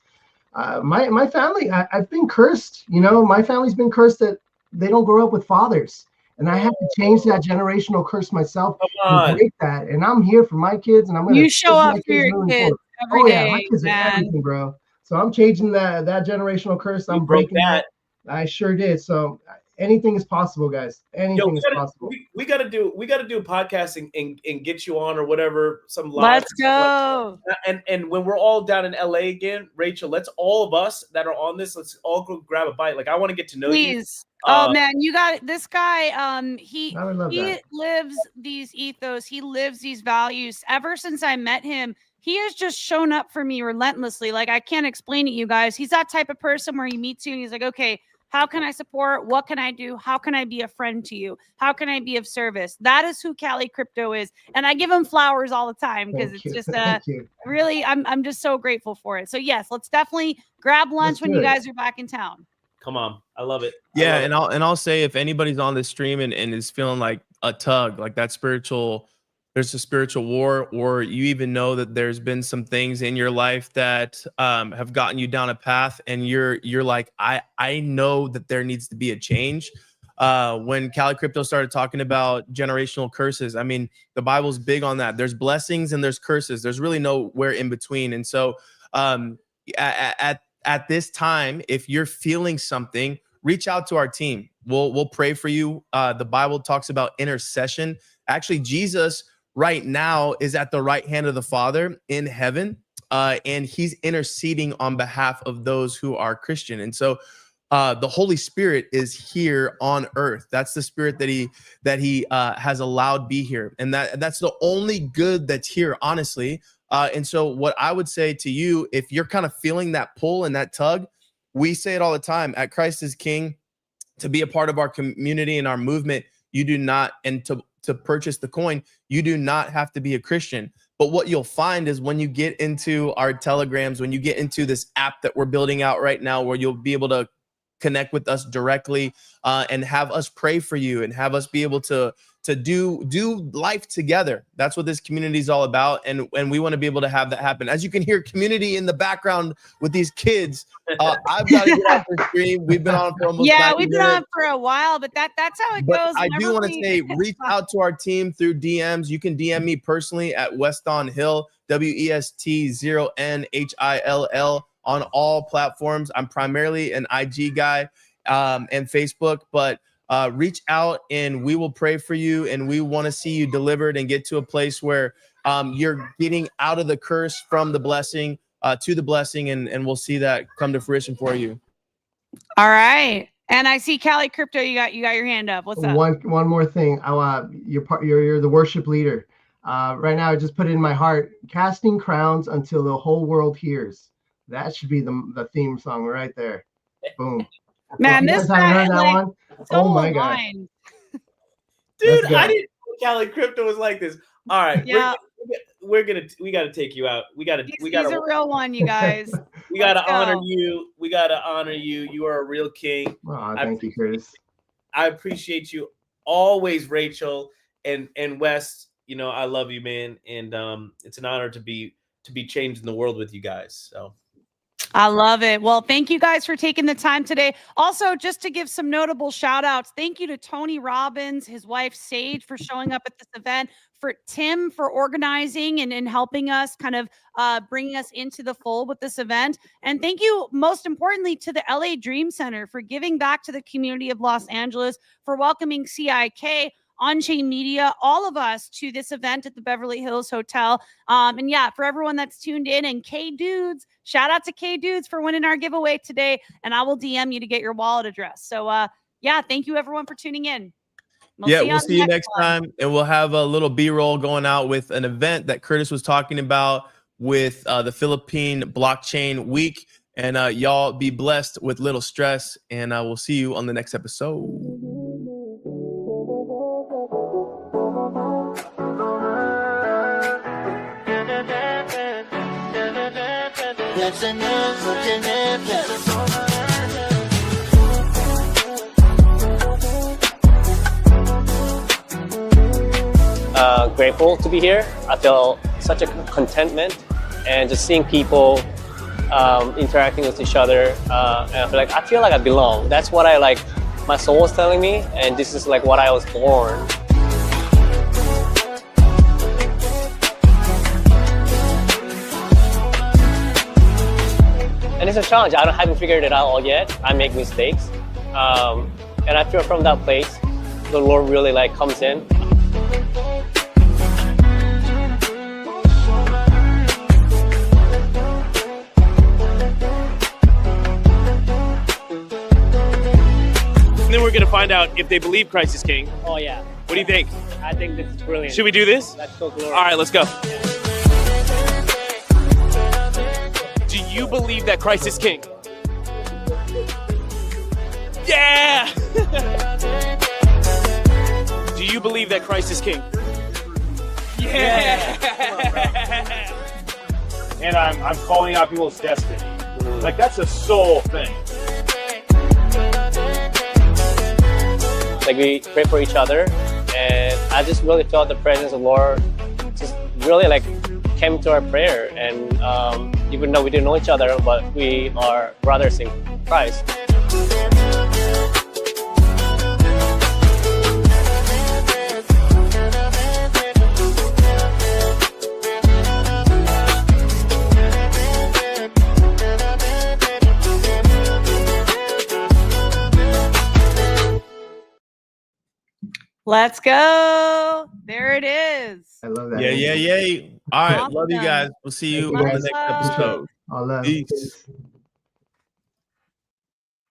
my family, I've been cursed. You know, my family's been cursed that they don't grow up with fathers. And I have to change that generational curse myself and break that. And I'm here for my kids, and I'm going to show up for your kids every day. My kids are everything, bro. So I'm changing that generational curse. I'm breaking that. I sure did. So anything is possible, guys. Anything is possible. We gotta do a podcast and get you on or whatever. Some live. Let's go. And when we're all down in LA again, Rachel, let's all of us that are on this, let's all go grab a bite. Like, I want to get to know you. Please. Oh man, you got it. This guy, he that. lives these ethos, he lives these values. Ever since I met him, he has just shown up for me relentlessly. Like, I can't explain it, you guys. He's that type of person where he meets you and he's like, okay, how can I support? What can I do? How can I be a friend to you? How can I be of service? That is who Cali Crypto is. And I give him flowers all the time because it's just really, I'm just so grateful for it. So yes, let's definitely grab lunch when you guys are back in town. Come on. I love it. Yeah. And I'll say, if anybody's on this stream and is feeling like a tug, like that there's a spiritual war, or you even know that there's been some things in your life that have gotten you down a path, and you're like, I know that there needs to be a change. When Cali Crypto started talking about generational curses, I mean, the Bible's big on that. There's blessings and there's curses. There's really nowhere in between. And so at this time, if you're feeling something, reach out to our team. We'll pray for you. The Bible talks about intercession. Actually, Jesus right now is at the right hand of the Father in heaven, and he's interceding on behalf of those who are Christian. And so the Holy Spirit is here on earth. That's the spirit that he has allowed be here. And that's the only good that's here, honestly. And so what I would say to you, if you're kind of feeling that pull and that tug, we say it all the time at Christ is King, to be a part of our community and our movement, you do not, and to purchase the coin, you do not have to be a Christian. But what you'll find is when you get into our telegrams, when you get into this app that we're building out right now, where you'll be able to connect with us directly and have us pray for you and have us be able to do life together. That's what this community is all about. And we want to be able to have that happen. As you can hear community in the background with these kids. I've got to get off the stream. We've been on for almost we've been on for a while, but that's how it goes. I do want to say, reach out to our team through DMs. You can DM me personally at Weston Hill, WEST0NHILL on all platforms. I'm primarily an IG guy and Facebook, but reach out and we will pray for you, and we want to see you delivered and get to a place where you're getting out of the curse from the blessing to the blessing, and we'll see that come to fruition for you. All right. And I see Cali Crypto, you got your hand up. What's up? One more thing. You're the worship leader. Right now, I just put it in my heart, casting crowns until the whole world hears. That should be the theme song right there. Boom. Man, this guy heard that one? Oh my God. Dude, I didn't know Cali Crypto was like this. All right. Yeah. we got to take you out. We got He's a real one, you guys. We got to honor you. We got to honor you. You are a real king. Oh, thank you, Curtis. I appreciate you always, Rachel and Wes. You know, I love you, man, and it's an honor to be changing the world with you guys. So I love it. Well, thank you guys for taking the time today. Also, just to give some notable shout outs, thank you to Tony Robbins, his wife Sage, for showing up at this event, for Tim for organizing and helping us kind of bringing us into the fold with this event. And thank you, most importantly, to the LA Dream Center for giving back to the community of Los Angeles, for welcoming CIK, Onchain Media, all of us to this event at the Beverly Hills Hotel. And yeah, for everyone that's tuned in, and K Dudes, shout out to K Dudes for winning our giveaway today. And I will DM you to get your wallet address. So yeah, thank you everyone for tuning in. We'll see you next time. And we'll have a little B-roll going out with an event that Curtis was talking about with the Philippine Blockchain Week. And y'all be blessed with little stress. And we'll see you on the next episode. Grateful to be here. I feel such a contentment, and just seeing people interacting with each other, and I feel like I belong. That's what I like. My soul was telling me, and this is like what I was born. And it's a challenge. I haven't figured it out all yet. I make mistakes, and I feel from that place, the Lord really like comes in. And then we're gonna find out if they believe Christ is King. Oh yeah. What do you think? I think this is brilliant. Should we do this? Let's go, glory. All right, let's go. Do you believe that Christ is King? Yeah! Do you believe that Christ is King? Yeah! And I'm calling out people's destiny. Like, that's a soul thing. Like, we pray for each other, and I just really felt the presence of the Lord just really like came to our prayer. And even though we didn't know each other, but we are brothers in Christ. Let's go. There it is. I love that. Yeah. All right. Awesome. Love you guys. We'll see you on the next episode. All love. Peace.